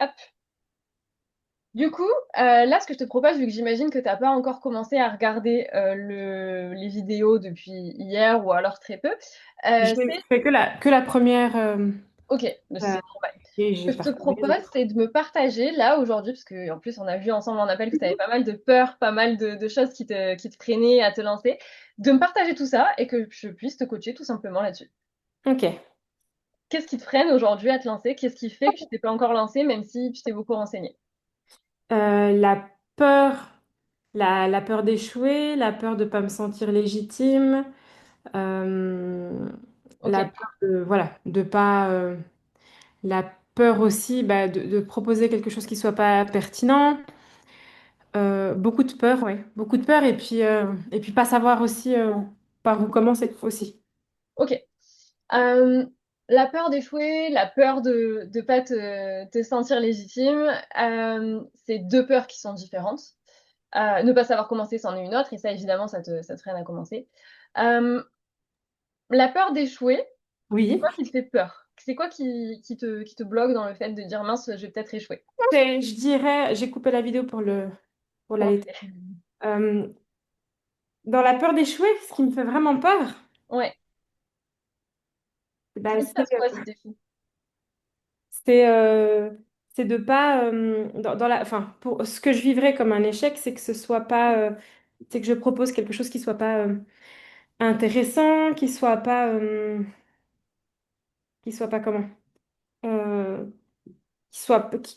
Hop. Du coup, là, ce que je te propose, vu que j'imagine que tu n'as pas encore commencé à regarder les vidéos depuis hier ou alors très peu, J'ai c'est... fait que la première. Ok, mais c'est normal. Et Ce j'ai que je te partagé les propose, autres. c'est de me partager là aujourd'hui, parce qu'en plus, on a vu ensemble en appel que tu avais pas mal de peur, pas mal de choses qui te freinaient à te lancer, de me partager tout ça et que je puisse te coacher tout simplement là-dessus. Ok. Qu'est-ce qui te freine aujourd'hui à te lancer? Qu'est-ce qui fait que tu t'es pas encore lancé, même si tu t'es beaucoup renseigné? La peur, la peur d'échouer, la peur de ne pas me sentir légitime, euh, Ok, la peur de, voilà, de pas, la peur aussi bah, de proposer quelque chose qui soit pas pertinent. Beaucoup de peur, ouais. Beaucoup de peur et puis pas savoir aussi par où commencer aussi. ok. Euh, la peur d'échouer, la peur de ne pas te sentir légitime, c'est deux peurs qui sont différentes. Ne pas savoir commencer, c'en est une autre, et ça, évidemment, ça te freine à commencer. Euh, la peur d'échouer, c'est Oui. quoi qui te fait peur? C'est quoi qui te bloque dans le fait de dire mince, je vais peut-être échouer? Je dirais, j'ai coupé la vidéo pour la Pour laiter. Euh, Dans la peur d'échouer, ce qui me fait vraiment peur, Ouais. bah, Il se passe quoi si t'échoues? c'est, euh, c'est de pas enfin pour ce que je vivrais comme un échec, c'est que ce soit pas, c'est que je propose quelque chose qui soit pas intéressant, qui soit pas comment, euh,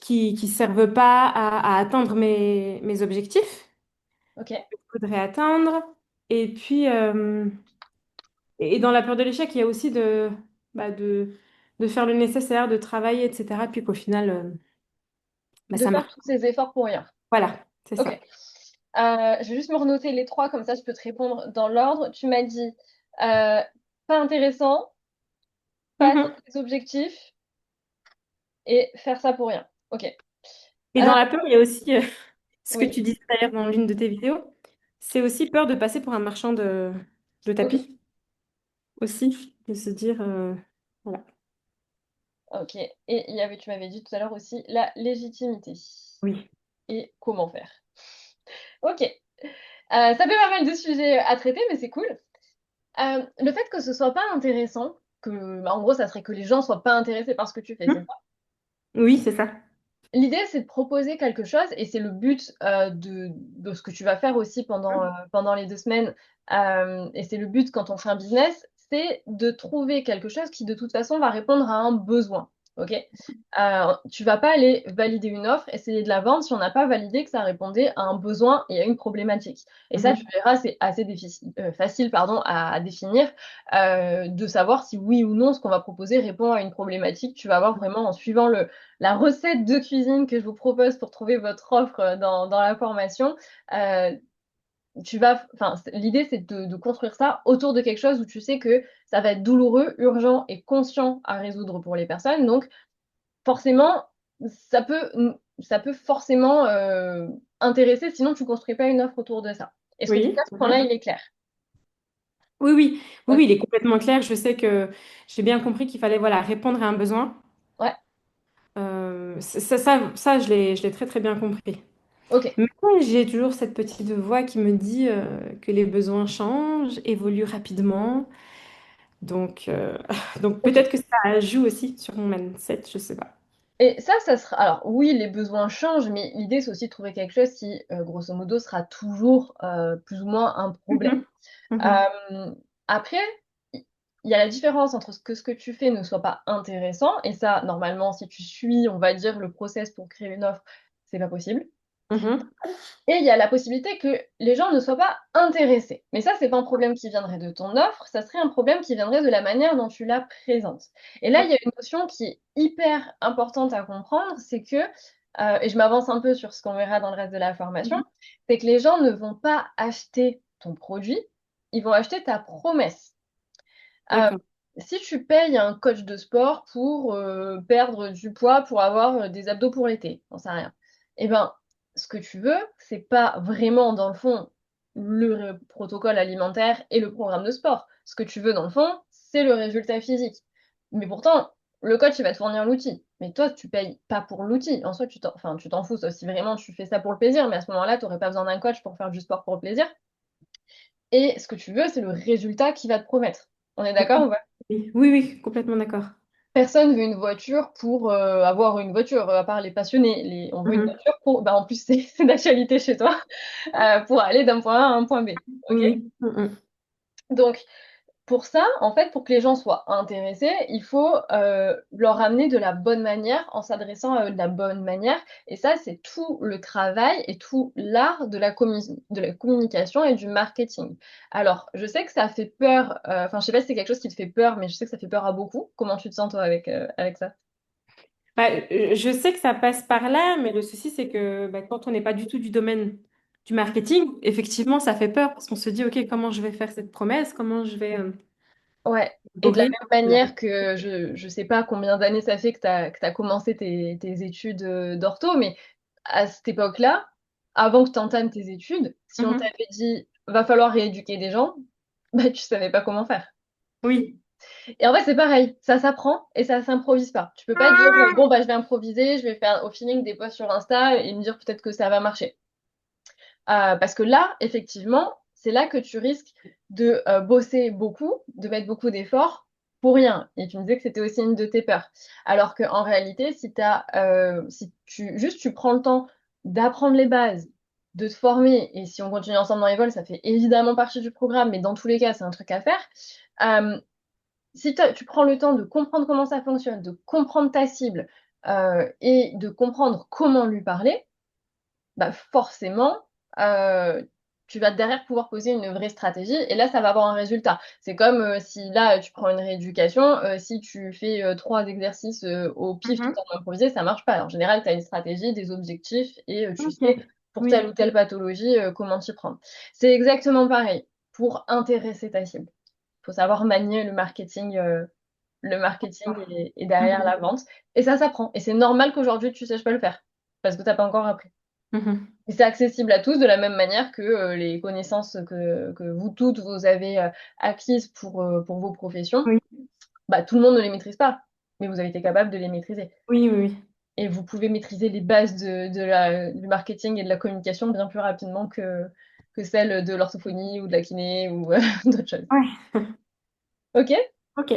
qui serve pas à atteindre mes objectifs Ok. que je voudrais atteindre. Et puis et dans la peur de l'échec, il y a aussi bah, de faire le nécessaire, de travailler, etc. Puis qu'au final, bah, De ça faire marche. tous ces efforts pour rien. Voilà, c'est Ok. ça. Je vais juste me renoter les trois, comme ça je peux te répondre dans l'ordre. Tu m'as dit pas intéressant, pas atteindre Mhm. tes objectifs et faire ça pour rien. Ok. Et Euh, dans la peur, il y a aussi ce que oui, tu disais d'ailleurs dans l'une de tes vidéos, c'est aussi peur de passer pour un marchand de ok. tapis aussi, de se dire, voilà. Ok. Et tu m'avais dit tout à l'heure aussi la légitimité. Oui. Et comment faire. Ok. Ça fait pas mal de sujets à traiter, mais c'est cool. Le fait que ce soit pas intéressant, bah, en gros, ça serait que les gens soient pas intéressés par ce que tu fais, c'est Mhm. ça? Oui, c'est ça. L'idée, c'est de proposer quelque chose, et c'est le but de ce que tu vas faire aussi pendant les 2 semaines. Et c'est le but quand on fait un business, c'est de trouver quelque chose qui, de toute façon, va répondre à un besoin. Ok? Tu vas pas aller valider une offre, essayer de la vendre si on n'a pas validé que ça répondait à un besoin et à une problématique. Et ça, tu Mhm. verras, c'est assez facile, pardon, à définir, de savoir si oui ou non ce qu'on va proposer répond à une problématique. Tu vas voir vraiment en suivant la recette de cuisine que je vous propose pour trouver votre offre dans la formation. euh, enfin, l'idée, c'est de construire ça autour de quelque chose où tu sais que ça va être douloureux, urgent et conscient à résoudre pour les personnes. Donc, forcément, ça peut, ça peut forcément intéresser, sinon tu construis pas une offre autour de ça. Est-ce que Oui. déjà ce point-là, il est clair? Oui, oui, oui, Ok. oui, il est complètement clair. Je sais que j'ai bien compris qu'il fallait voilà, répondre à un besoin. Ouais, Je l'ai très, très bien compris. ok. Mais j'ai toujours cette petite voix qui me dit que les besoins changent, évoluent rapidement. Donc, donc Ok. peut-être que ça joue aussi sur mon mindset, je sais pas. Et ça sera. Alors, oui, les besoins changent, mais l'idée, c'est aussi de trouver quelque chose qui, grosso modo, sera toujours plus ou moins un problème. Mhm. Mhm. Euh, Après, il y a la différence entre ce que tu fais ne soit pas intéressant, et ça, normalement, si tu suis, on va dire, le process pour créer une offre, c'est pas possible. Mhm. Et il y a la possibilité que les gens ne soient pas intéressés. Mais ça, c'est pas un problème qui viendrait de ton offre, ça serait un problème qui viendrait de la manière dont tu la présentes. Et là, il y a une notion qui est hyper importante à comprendre, c'est que, et je m'avance un peu sur ce qu'on verra dans le reste de la formation, Mhm. c'est que les gens ne vont pas acheter ton produit, ils vont acheter ta promesse. Euh, D'accord. Si tu payes un coach de sport pour perdre du poids, pour avoir des abdos pour l'été, j'en sais rien. Eh ben, ce que tu veux, c'est pas vraiment, dans le fond, le protocole alimentaire et le programme de sport. Ce que tu veux, dans le fond, c'est le résultat physique. Mais pourtant, le coach, il va te fournir l'outil. Mais toi, tu payes pas pour l'outil. En soi, tu t'en fous, sauf si vraiment tu fais ça pour le plaisir. Mais à ce moment-là, tu n'aurais pas besoin d'un coach pour faire du sport pour le plaisir. Et ce que tu veux, c'est le résultat qu'il va te promettre. On est d'accord ou pas? Oui, oui, oui, complètement d'accord. Personne veut une voiture pour avoir une voiture, à part les passionnés. On veut une Mhm. voiture pour, bah, en plus, c'est d'actualité chez toi, pour aller d'un point A à un point B. Oui, Ok? oui. Mhm. Donc, pour ça, en fait, pour que les gens soient intéressés, il faut leur amener de la bonne manière en s'adressant à eux de la bonne manière. Et ça, c'est tout le travail et tout l'art de la communication et du marketing. Alors, je sais que ça fait peur, enfin, je sais pas si c'est quelque chose qui te fait peur, mais je sais que ça fait peur à beaucoup. Comment tu te sens, toi, avec ça? Bah, je sais que ça passe par là, mais le souci, c'est que bah, quand on n'est pas du tout du domaine du marketing, effectivement, ça fait peur parce qu'on se dit, OK, comment je vais faire cette promesse? Comment je vais Ouais, et de la élaborer? même manière que je sais pas combien d'années ça fait que tu as commencé tes études d'ortho, mais à cette époque-là, avant que tu entames tes études, si on Mhm. t'avait dit va falloir rééduquer des gens, bah tu savais pas comment faire. Oui. Et en fait, c'est pareil, ça s'apprend et ça s'improvise pas. Tu peux pas dire bon bah je vais improviser, je vais faire au feeling des posts sur Insta et me dire peut-être que ça va marcher. Parce que là, effectivement, c'est là que tu risques de bosser beaucoup, de mettre beaucoup d'efforts pour rien. Et tu me disais que c'était aussi une de tes peurs. Alors qu'en réalité, si tu prends le temps d'apprendre les bases, de te former, et si on continue ensemble dans les vols, ça fait évidemment partie du programme, mais dans tous les cas, c'est un truc à faire. Euh, si tu prends le temps de comprendre comment ça fonctionne, de comprendre ta cible et de comprendre comment lui parler, bah forcément, euh, tu vas derrière pouvoir poser une vraie stratégie et là, ça va avoir un résultat. C'est comme si là, tu prends une rééducation, si tu fais trois exercices au pif tout Mhm. en improvisé, ça marche pas. En général, tu as une stratégie, des objectifs et tu OK. sais pour telle Oui. ou telle pathologie comment t'y prendre. C'est exactement pareil pour intéresser ta cible. Il faut savoir manier le marketing et derrière Mhm. la vente. Et ça s'apprend. Et c'est normal qu'aujourd'hui, tu saches pas le faire parce que tu n'as pas encore appris. Mhm. Et c'est accessible à tous de la même manière que les connaissances que vous toutes vous avez acquises pour vos professions. Oui. Bah, tout le monde ne les maîtrise pas, mais vous avez été capable de les maîtriser. Oui, oui, oui. Et vous pouvez maîtriser les bases du marketing et de la communication bien plus rapidement que celles de l'orthophonie ou de la kiné ou d'autres choses. Ouais. Ok? OK.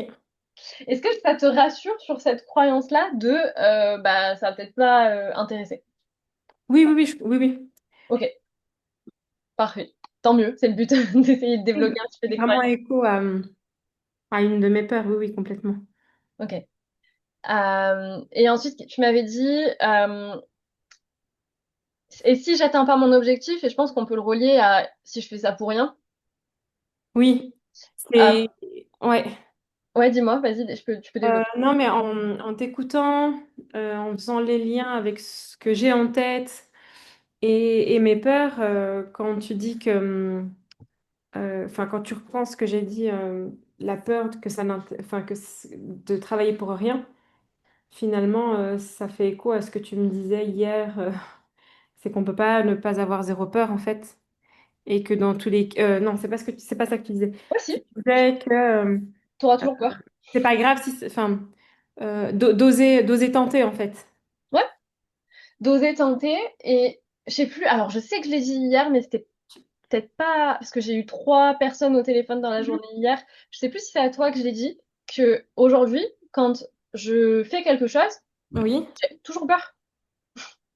Est-ce que ça te rassure sur cette croyance-là de bah, ça va peut-être pas intéresser? Oui, oui, oui, oui, oui. Ok, parfait. Tant mieux, c'est le but d'essayer de Oui, débloquer un petit peu c'est des vraiment croyances. écho à une de mes peurs, oui, oui, complètement. Ok. Et ensuite, tu m'avais dit, et si j'atteins pas mon objectif, et je pense qu'on peut le relier à si je fais ça pour rien. Oui, Euh, c'est... Ouais. ouais, dis-moi, vas-y, tu peux développer. Non, mais en t'écoutant, en faisant les liens avec ce que j'ai en tête et mes peurs, quand tu dis que... Enfin, quand tu reprends ce que j'ai dit, la peur que enfin, de travailler pour rien, finalement, ça fait écho à ce que tu me disais hier, c'est qu'on peut pas ne pas avoir zéro peur, en fait. Et que dans tous les non, c'est pas ça que tu disais. Ouais, Tu si, disais que t'auras euh, toujours peur. c'est pas grave si enfin d'oser tenter en fait. Ouais, d'oser tenter, et je sais plus, alors je sais que je l'ai dit hier, mais c'était peut-être pas, parce que j'ai eu trois personnes au téléphone dans la Mhm. journée hier, je sais plus si c'est à toi que je l'ai dit, que aujourd'hui, quand je fais quelque chose, Oui. j'ai toujours peur.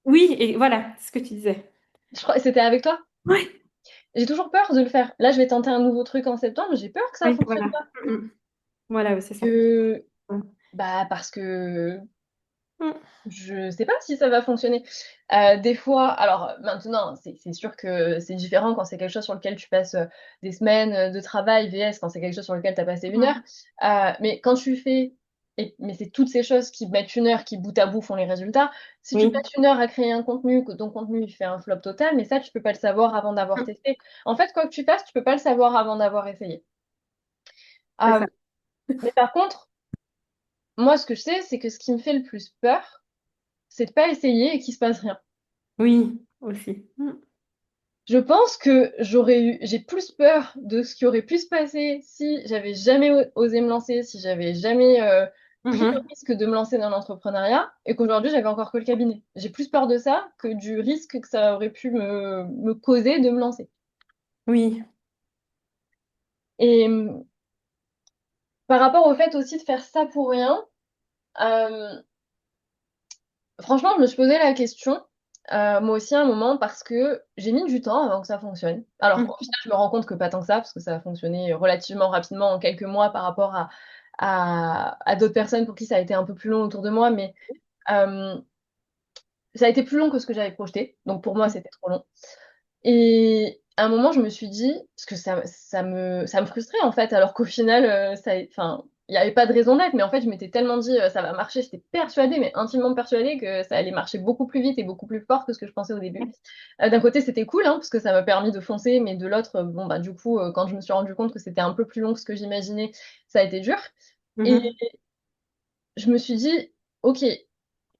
Oui, et voilà, c'est ce que tu disais. Je crois que c'était avec toi. Ouais. J'ai toujours peur de le faire. Là, je vais tenter un nouveau truc en septembre, j'ai peur que ça Oui, fonctionne voilà. pas. Mhm. Voilà, ouais, c'est ça. Que, Mhm. bah, parce que Mhm. je sais pas si ça va fonctionner. Des fois, alors maintenant, c'est sûr que c'est différent quand c'est quelque chose sur lequel tu passes des semaines de travail, VS, quand c'est quelque chose sur lequel tu as passé une heure. Mais quand tu fais, mais c'est toutes ces choses qui mettent une heure, qui bout à bout font les résultats. Si tu Oui. passes une heure à créer un contenu, que ton contenu il fait un flop total, mais ça, tu peux pas le savoir avant d'avoir Mhm. testé. En fait, quoi que tu fasses, tu peux pas le savoir avant d'avoir essayé. C'est Euh, ça. mais par contre, moi, ce que je sais, c'est que ce qui me fait le plus peur, c'est de pas essayer et qu'il se passe rien. Oui, aussi. Mhm. Je pense que j'ai plus peur de ce qui aurait pu se passer si j'avais jamais osé me lancer, si j'avais jamais pris le Mhm. risque de me lancer dans l'entrepreneuriat et qu'aujourd'hui, j'avais encore que le cabinet. J'ai plus peur de ça que du risque que ça aurait pu me causer de me lancer. Oui. Et par rapport au fait aussi de faire ça pour rien, euh, franchement, je me suis posé la question, moi aussi à un moment, parce que j'ai mis du temps avant que ça fonctionne. Alors qu'au Mhm. final, je me rends compte que pas tant que ça, parce que ça a fonctionné relativement rapidement en quelques mois par rapport à d'autres personnes pour qui ça a été un peu plus long autour de moi, mais euh, ça a été plus long que ce que j'avais projeté. Donc pour moi, c'était trop long. Et à un moment, je me suis dit, parce que ça me frustrait en fait, alors qu'au final, enfin, il n'y avait pas de raison d'être, mais en fait, je m'étais tellement dit, ça va marcher, j'étais persuadée, mais intimement persuadée que ça allait marcher beaucoup plus vite et beaucoup plus fort que ce que je pensais au début. D'un côté, c'était cool, hein, parce que ça m'a permis de foncer, mais de l'autre, bon, bah, du coup, quand je me suis rendu compte que c'était un peu plus long que ce que j'imaginais, ça a été dur. Et Mhm. je me suis dit, ok,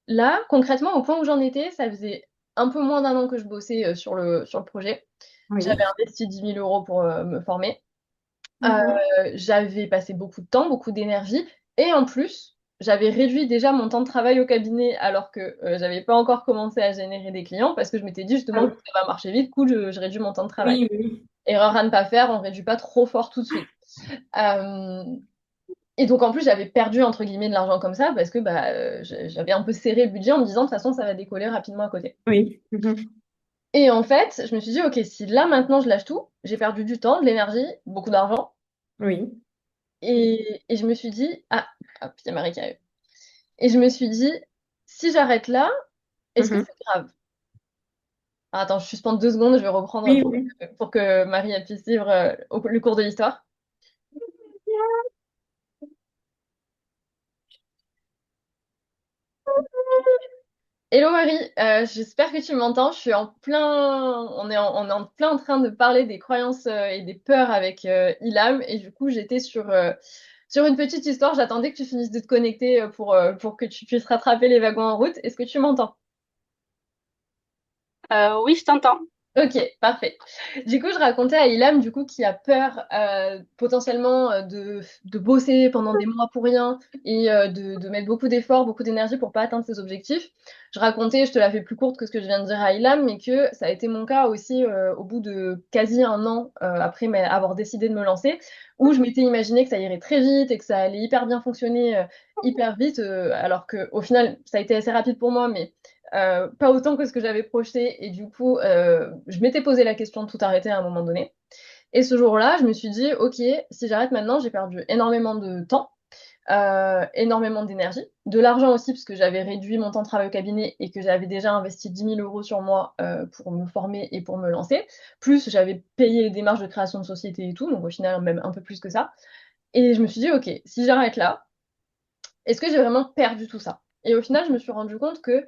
là, concrètement, au point où j'en étais, ça faisait un peu moins d'un an que je bossais sur le projet. Oui. J'avais investi 10 000 € pour me former. Euh, Mhm. j'avais passé beaucoup de temps, beaucoup d'énergie. Et en plus, j'avais réduit déjà mon temps de travail au cabinet alors que j'avais pas encore commencé à générer des clients parce que je m'étais dit Ah justement que oui. ça va marcher vite, cool, je réduis mon temps de travail. Oui, oui. Erreur à ne pas faire, on réduit pas trop fort tout de suite. Euh, et donc en plus, j'avais perdu entre guillemets de l'argent comme ça parce que bah, j'avais un peu serré le budget en me disant de toute façon, ça va décoller rapidement à côté. Oui. Mhm. Et en fait, je me suis dit, ok, si là maintenant je lâche tout, j'ai perdu du temps, de l'énergie, beaucoup d'argent. Oui. Et je me suis dit, ah, hop, il y a Marie qui arrive. Et je me suis dit, si j'arrête là, est-ce que Mhm. c'est grave? Ah, attends, je suspends 2 secondes, je vais reprendre Oui, pour, oui. pour que Marie elle puisse suivre le cours de l'histoire. Hello Marie, j'espère que tu m'entends. Je suis en plein, on est en plein en train de parler des croyances et des peurs avec Ilham. Et du coup, j'étais sur une petite histoire. J'attendais que tu finisses de te connecter pour que tu puisses rattraper les wagons en route. Est-ce que tu m'entends? Oui, je t'entends. Ok, parfait. Du coup, je racontais à Ilham, du coup, qui a peur potentiellement de bosser pendant des mois pour rien et de mettre beaucoup d'efforts, beaucoup d'énergie pour pas atteindre ses objectifs. Je racontais, je te la fais plus courte que ce que je viens de dire à Ilham, mais que ça a été mon cas aussi au bout de quasi un an après avoir décidé de me lancer, où je m'étais imaginé que ça irait très vite et que ça allait hyper bien fonctionner hyper vite, alors que au final, ça a été assez rapide pour moi, mais pas autant que ce que j'avais projeté. Et du coup, je m'étais posé la question de tout arrêter à un moment donné. Et ce jour-là, je me suis dit, ok, si j'arrête maintenant, j'ai perdu énormément de temps, énormément d'énergie, de l'argent aussi, parce que j'avais réduit mon temps de travail au cabinet et que j'avais déjà investi 10 000 € sur moi pour me former et pour me lancer. Plus, j'avais payé les démarches de création de société et tout, donc au final, même un peu plus que ça. Et je me suis dit, ok, si j'arrête là, est-ce que j'ai vraiment perdu tout ça? Et au final, je me suis rendu compte que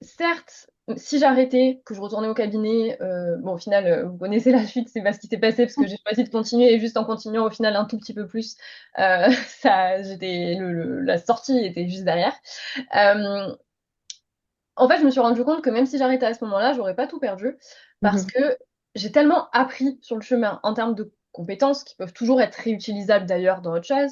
certes, si j'arrêtais, que je retournais au cabinet, bon, au final, vous connaissez la suite, c'est pas ce qui s'est passé parce que j'ai choisi de continuer et juste en continuant, au final, un tout petit peu plus, la sortie était juste derrière. Euh, En fait, je me suis rendu compte que même si j'arrêtais à ce moment-là, j'aurais pas tout perdu parce Mhm. que j'ai tellement appris sur le chemin en termes de compétences qui peuvent toujours être réutilisables d'ailleurs dans autre chose,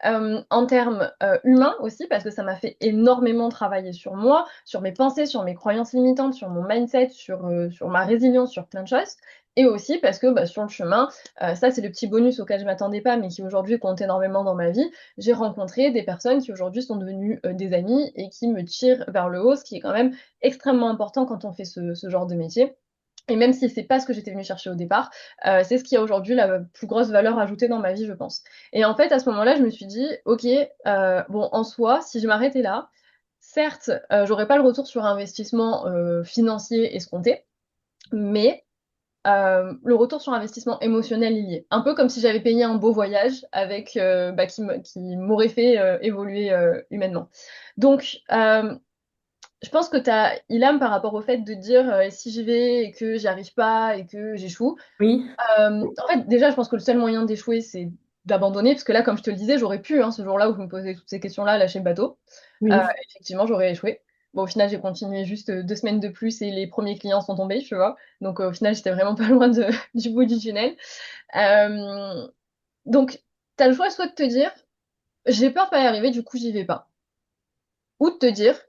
en termes humains aussi parce que ça m'a fait énormément travailler sur moi, sur mes pensées, sur mes croyances limitantes, sur mon mindset, sur ma résilience, sur plein de choses. Et aussi parce que bah, sur le chemin, ça c'est le petit bonus auquel je m'attendais pas, mais qui aujourd'hui compte énormément dans ma vie, j'ai rencontré des personnes qui aujourd'hui sont devenues des amis et qui me tirent vers le haut, ce qui est quand même extrêmement important quand on fait ce genre de métier. Et même si c'est pas ce que j'étais venue chercher au départ, c'est ce qui a aujourd'hui la plus grosse valeur ajoutée dans ma vie, je pense. Et en fait, à ce moment-là, je me suis dit, ok, bon, en soi, si je m'arrêtais là, certes, j'aurais pas le retour sur investissement financier escompté, mais le retour sur investissement émotionnel il y est. Un peu comme si j'avais payé un beau voyage avec bah, qui m'aurait fait évoluer humainement. Donc, je pense que tu as Ilham par rapport au fait de dire si j'y vais et que j'y arrive pas et que j'échoue. Oui. En fait, déjà, je pense que le seul moyen d'échouer, c'est d'abandonner, parce que là, comme je te le disais, j'aurais pu, hein, ce jour-là où je me posais toutes ces questions-là, lâcher le bateau. Euh, Oui. Effectivement, j'aurais échoué. Bon, au final, j'ai continué juste 2 semaines de plus et les premiers clients sont tombés, tu vois. Donc, au final, j'étais vraiment pas loin du bout du tunnel. Euh, donc, tu as le choix soit de te dire, j'ai peur de pas y arriver, du coup, j'y vais pas. Ou de te dire,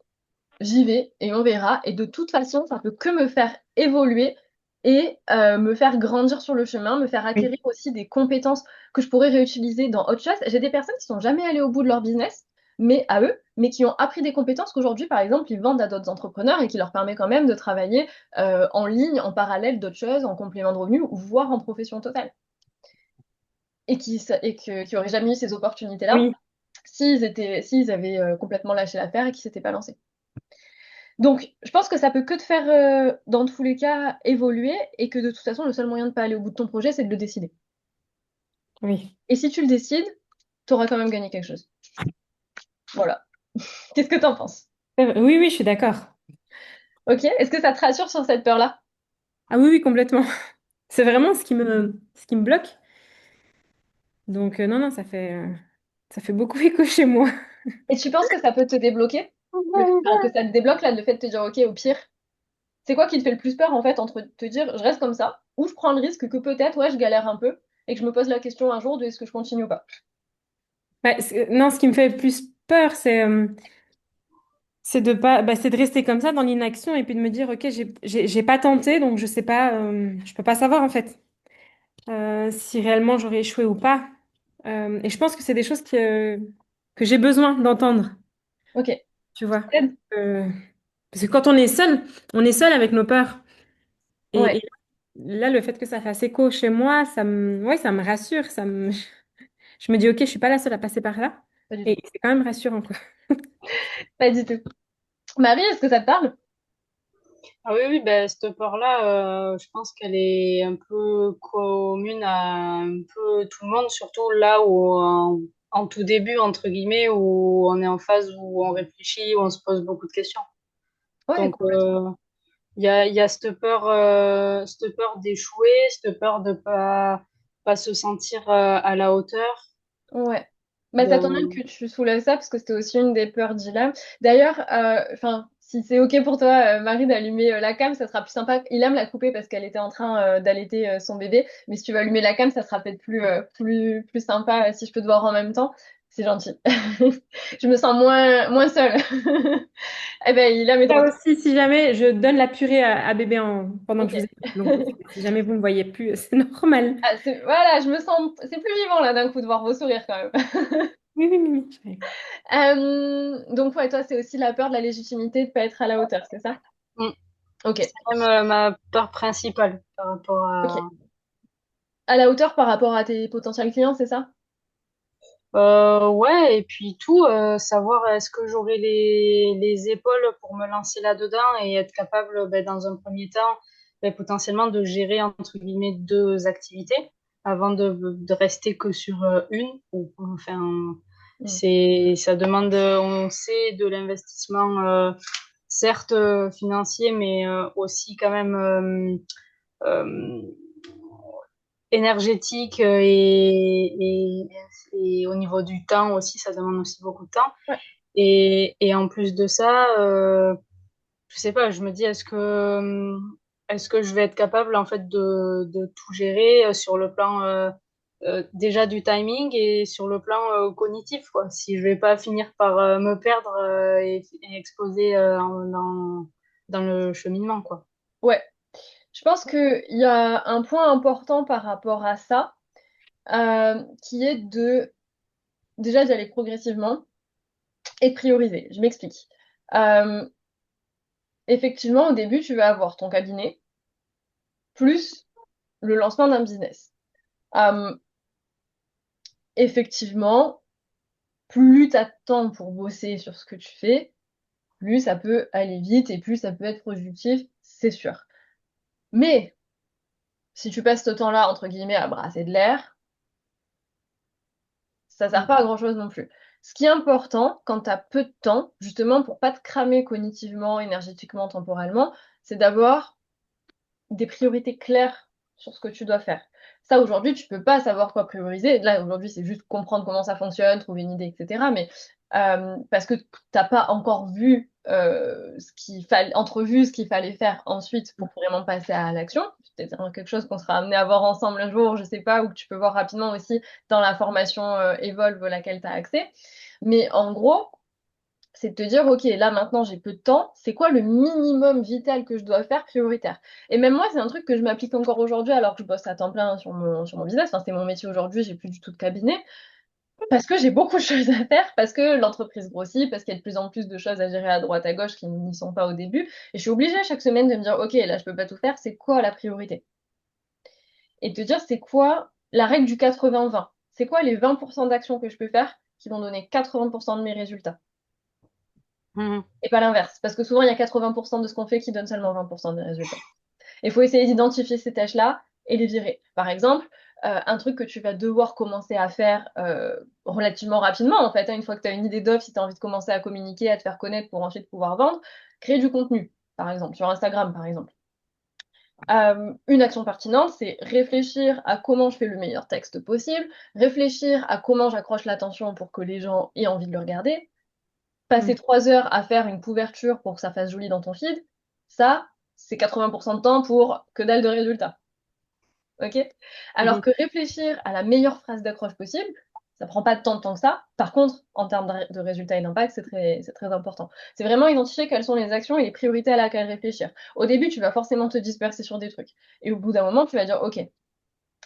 j'y vais et on verra. Et de toute façon, ça peut que me faire évoluer et me faire grandir sur le chemin, me faire Oui. acquérir aussi des compétences que je pourrais réutiliser dans autre chose. J'ai des personnes qui sont jamais allées au bout de leur business, mais à eux, mais qui ont appris des compétences qu'aujourd'hui, par exemple, ils vendent à d'autres entrepreneurs et qui leur permet quand même de travailler en ligne, en parallèle d'autres choses, en complément de revenus, ou voire en profession totale. Et qui auraient jamais eu ces opportunités-là Oui, s'ils avaient complètement lâché l'affaire et qu'ils s'étaient pas lancés. Donc, je pense que ça peut que te faire, dans tous les cas, évoluer et que de toute façon, le seul moyen de pas aller au bout de ton projet, c'est de le décider. oui. Et si tu le décides, tu auras quand même gagné quelque chose. Voilà. Qu'est-ce que t'en penses? Oui, oui, je suis d'accord. Ok? Est-ce que ça te rassure sur cette peur-là? Ah oui, oui, complètement. C'est vraiment ce qui me bloque. Donc, non, non, ça fait beaucoup écho chez moi. Et tu penses que ça peut te débloquer? Enfin, que ça te débloque là, le fait de te dire, ok, au pire, c'est quoi qui te fait le plus peur en fait entre te dire, je reste comme ça, ou je prends le risque que peut-être, ouais, je galère un peu et que je me pose la question un jour de est-ce que je continue ou pas? Non, ce qui me fait le plus peur, c'est de pas, c'est de rester comme ça dans l'inaction et puis de me dire, ok, j'ai pas tenté, donc je sais pas, je peux pas savoir en fait si réellement j'aurais échoué ou pas. Et je pense que c'est des choses que j'ai besoin d'entendre, Ok. tu vois. Ted. Euh, Parce que quand on est seul avec nos peurs. Et Ouais, là, le fait que ça fasse écho chez moi, ouais, ça me rassure. Je me dis, ok, je suis pas la seule à passer par là. pas du Et tout. c'est quand même rassurant, quoi. Pas du tout. Marie, est-ce que ça te parle? Ah oui, oui, ben, cette peur-là, je pense qu'elle est un peu commune à un peu tout le monde, surtout là où, en tout début, entre guillemets, où on est en phase où on réfléchit, où on se pose beaucoup de questions. Ouais, Donc, complètement. il y a cette peur d'échouer, cette peur de pas se sentir à la hauteur. Ouais. Bah, ça tombe bien De... que tu soulèves ça parce que c'était aussi une des peurs d'Ilham. D'ailleurs, enfin, si c'est OK pour toi, Marie, d'allumer la cam, ça sera plus sympa. Ilham l'a coupée parce qu'elle était en train d'allaiter son bébé. Mais si tu veux allumer la cam, ça sera peut-être plus sympa si je peux te voir en même temps. C'est gentil. Je me sens moins seule. Eh ben, Ilham est de Ça retour. aussi, si jamais je donne la purée à bébé pendant que OK. je vous écoute. Donc, si jamais vous ne me voyez plus, c'est normal. Ah, voilà, je me sens. C'est plus vivant là d'un coup de voir vos sourires quand même. Oui, oui, oui, oui. Donc, ouais, toi, c'est aussi la peur de la légitimité de pas être à la hauteur, c'est ça? Mm. Ok. C'est même ma peur principale par rapport Ok. à... À la hauteur par rapport à tes potentiels clients, c'est ça? Ouais, et puis tout, savoir est-ce que j'aurai les épaules pour me lancer là-dedans et être capable, ben, dans un premier temps, ben, potentiellement de gérer, entre guillemets, deux activités avant de rester que sur une. Ou, enfin, Mm. ça demande, on sait, de l'investissement, certes financier, mais aussi quand même euh, énergétique et au niveau du temps aussi, ça demande aussi beaucoup de temps. Ouais. Et en plus de ça, je sais pas, je me dis, est-ce que je vais être capable en fait de tout gérer sur le plan déjà du timing et sur le plan cognitif, quoi. Si je vais pas finir par me perdre et exploser dans le cheminement, quoi. Ouais. Je pense qu'il y a un point important par rapport à ça, qui est déjà d'y aller progressivement et de prioriser. Je m'explique. Euh, Effectivement, au début, tu vas avoir ton cabinet plus le lancement d'un business. Euh, Effectivement, plus tu as de temps pour bosser sur ce que tu fais, plus ça peut aller vite et plus ça peut être productif, c'est sûr. Mais si tu passes ce temps-là, entre guillemets, à brasser de l'air, ça sert Mm. pas à grand-chose non plus. Ce qui est important quand tu as peu de temps, justement pour pas te cramer cognitivement, énergétiquement, temporellement, c'est d'avoir des priorités claires sur ce que tu dois faire. Ça, aujourd'hui, tu peux pas savoir quoi prioriser. Là, aujourd'hui, c'est juste comprendre comment ça fonctionne, trouver une idée, etc. Mais parce que tu n'as pas encore vu entrevu ce qu'il fallait faire ensuite pour vraiment passer à l'action. C'est peut-être quelque chose qu'on sera amené à voir ensemble un jour, je sais pas, ou que tu peux voir rapidement aussi dans la formation Evolve laquelle tu as accès. Mais en gros, c'est de te dire, OK, là maintenant j'ai peu de temps, c'est quoi le minimum vital que je dois faire prioritaire? Et même moi, c'est un truc que je m'applique encore aujourd'hui alors que je bosse à temps plein sur mon business. Enfin, c'est mon métier aujourd'hui, j'ai plus du tout de cabinet. Parce que j'ai beaucoup de choses à faire, parce que l'entreprise grossit, parce qu'il y a de plus en plus de choses à gérer à droite à gauche qui n'y sont pas au début. Et je suis obligée chaque semaine de me dire, OK, là je peux pas tout faire, c'est quoi la priorité? Et de te dire, c'est quoi la règle du 80-20? C'est quoi les 20% d'actions que je peux faire qui vont donner 80% de mes résultats? Mhm. Et pas l'inverse, parce que souvent il y a 80% de ce qu'on fait qui donne seulement 20% des résultats. Il faut essayer d'identifier ces tâches-là et les virer. Par exemple, un truc que tu vas devoir commencer à faire relativement rapidement, en fait, hein, une fois que tu as une idée d'offre, si tu as envie de commencer à communiquer, à te faire connaître pour ensuite pouvoir vendre, créer du contenu, par exemple, sur Instagram, par exemple. Une action pertinente, c'est réfléchir à comment je fais le meilleur texte possible, réfléchir à comment j'accroche l'attention pour que les gens aient envie de le regarder, passer 3 heures à faire une couverture pour que ça fasse joli dans ton feed, ça, c'est 80% de temps pour que dalle de résultats. Ok? Alors Mhm. que réfléchir à la meilleure phrase d'accroche possible, ça prend pas tant de temps que ça. Par contre, en termes de résultats et d'impact, c'est très important. C'est vraiment identifier quelles sont les actions et les priorités à laquelle réfléchir. Au début, tu vas forcément te disperser sur des trucs. Et au bout d'un moment, tu vas dire, OK,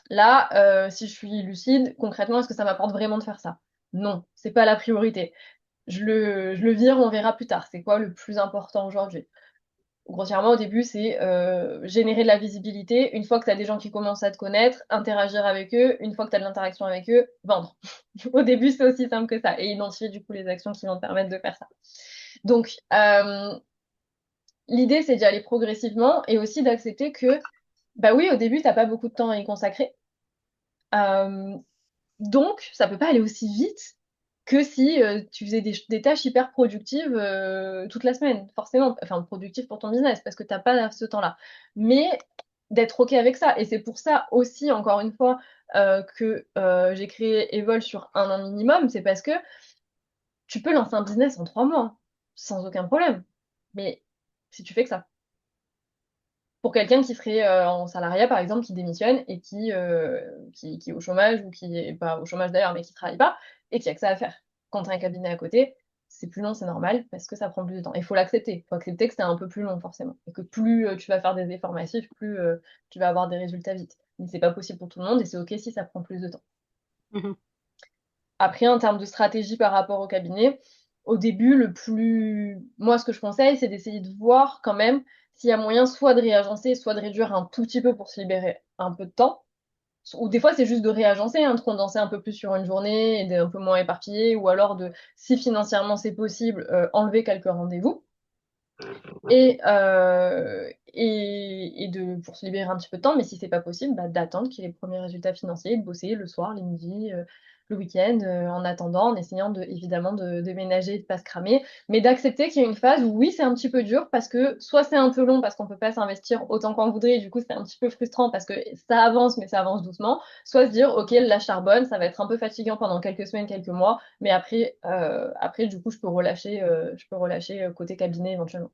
là, si je suis lucide, concrètement, est-ce que ça m'apporte vraiment de faire ça? Non, c'est pas la priorité. Je le vire, on verra plus tard. C'est quoi le plus important aujourd'hui? Grossièrement, au début, c'est générer de la visibilité. Une fois que tu as des gens qui commencent à te connaître, interagir avec eux. Une fois que tu as de l'interaction avec eux, vendre. Au début, c'est aussi simple que ça. Et identifier du coup les actions qui vont te permettre de faire ça. Donc, l'idée, c'est d'y aller progressivement et aussi d'accepter que, bah oui, au début, t'as pas beaucoup de temps à y consacrer. Euh, donc, ça peut pas aller aussi vite que si tu faisais des tâches hyper productives toute la semaine, forcément. Enfin, productives pour ton business, parce que t'as pas ce temps-là. Mais d'être OK avec ça. Et c'est pour ça aussi, encore une fois, que j'ai créé Evol sur 1 an minimum. C'est parce que tu peux lancer un business en 3 mois, sans aucun problème. Mais si tu fais que ça. Pour quelqu'un qui serait en salariat, par exemple, qui démissionne et qui est au chômage, ou qui est pas au chômage d'ailleurs, mais qui travaille pas, et qui a que ça à faire. Quand tu as un cabinet à côté, c'est plus long, c'est normal, parce que ça prend plus de temps. Il faut l'accepter. Il faut accepter que c'est un peu plus long, forcément. Et que plus tu vas faire des efforts massifs, plus tu vas avoir des résultats vite. Mais c'est pas possible pour tout le monde, et c'est OK si ça prend plus de temps. Mhm. Après, en termes de stratégie par rapport au cabinet, au début, moi, ce que je conseille, c'est d'essayer de voir quand même s'il y a moyen soit de réagencer, soit de réduire un tout petit peu pour se libérer un peu de temps. Ou des fois, c'est juste de réagencer, hein, de condenser un peu plus sur une journée et d'être un peu moins éparpillé, ou alors si financièrement c'est possible, enlever quelques rendez-vous. Pour se libérer un petit peu de temps, mais si c'est pas possible, bah, d'attendre qu'il y ait les premiers résultats financiers, de bosser le soir, les midis, le week-end, en attendant, en essayant évidemment de ménager et de pas se cramer, mais d'accepter qu'il y a une phase où oui, c'est un petit peu dur parce que soit c'est un peu long parce qu'on peut pas s'investir autant qu'on voudrait, et du coup c'est un petit peu frustrant parce que ça avance, mais ça avance doucement, soit se dire ok, la charbonne, ça va être un peu fatigant pendant quelques semaines, quelques mois, mais après du coup je peux relâcher côté cabinet éventuellement.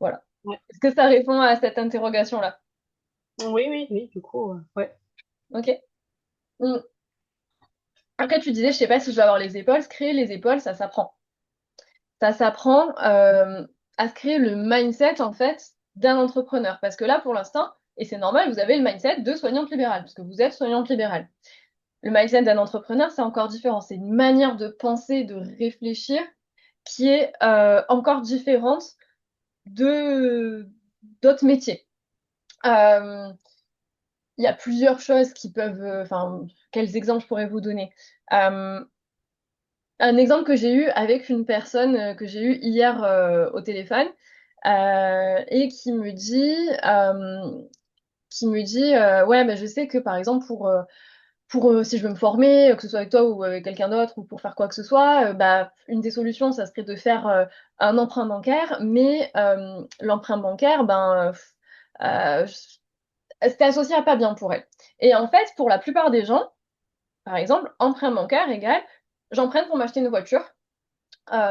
Voilà. Ouais. Est-ce que ça répond à cette interrogation-là? Oui, oui, oui, du coup, ouais. Ok. Mm. Après, tu disais, je sais pas si je vais avoir les épaules. Se créer les épaules, ça s'apprend. Ça s'apprend à se créer le mindset, en fait, d'un entrepreneur. Parce que là, pour l'instant, et c'est normal, vous avez le mindset de soignante libérale, parce que vous êtes soignante libérale. Le mindset d'un entrepreneur, c'est encore différent. C'est une manière de penser, de réfléchir qui est encore différente de d'autres métiers. Euh, Il y a plusieurs choses qui peuvent. Enfin, quels exemples je pourrais vous donner? Euh, un exemple que j'ai eu avec une personne que j'ai eu hier au téléphone et qui me dit ouais, mais je sais que par exemple pour si je veux me former, que ce soit avec toi ou avec quelqu'un d'autre ou pour faire quoi que ce soit, bah, une des solutions, ça serait de faire un emprunt bancaire, mais l'emprunt bancaire, ben, euh, c'était associé à pas bien pour elle. Et en fait, pour la plupart des gens, par exemple, emprunt bancaire égale j'emprunte pour m'acheter une voiture.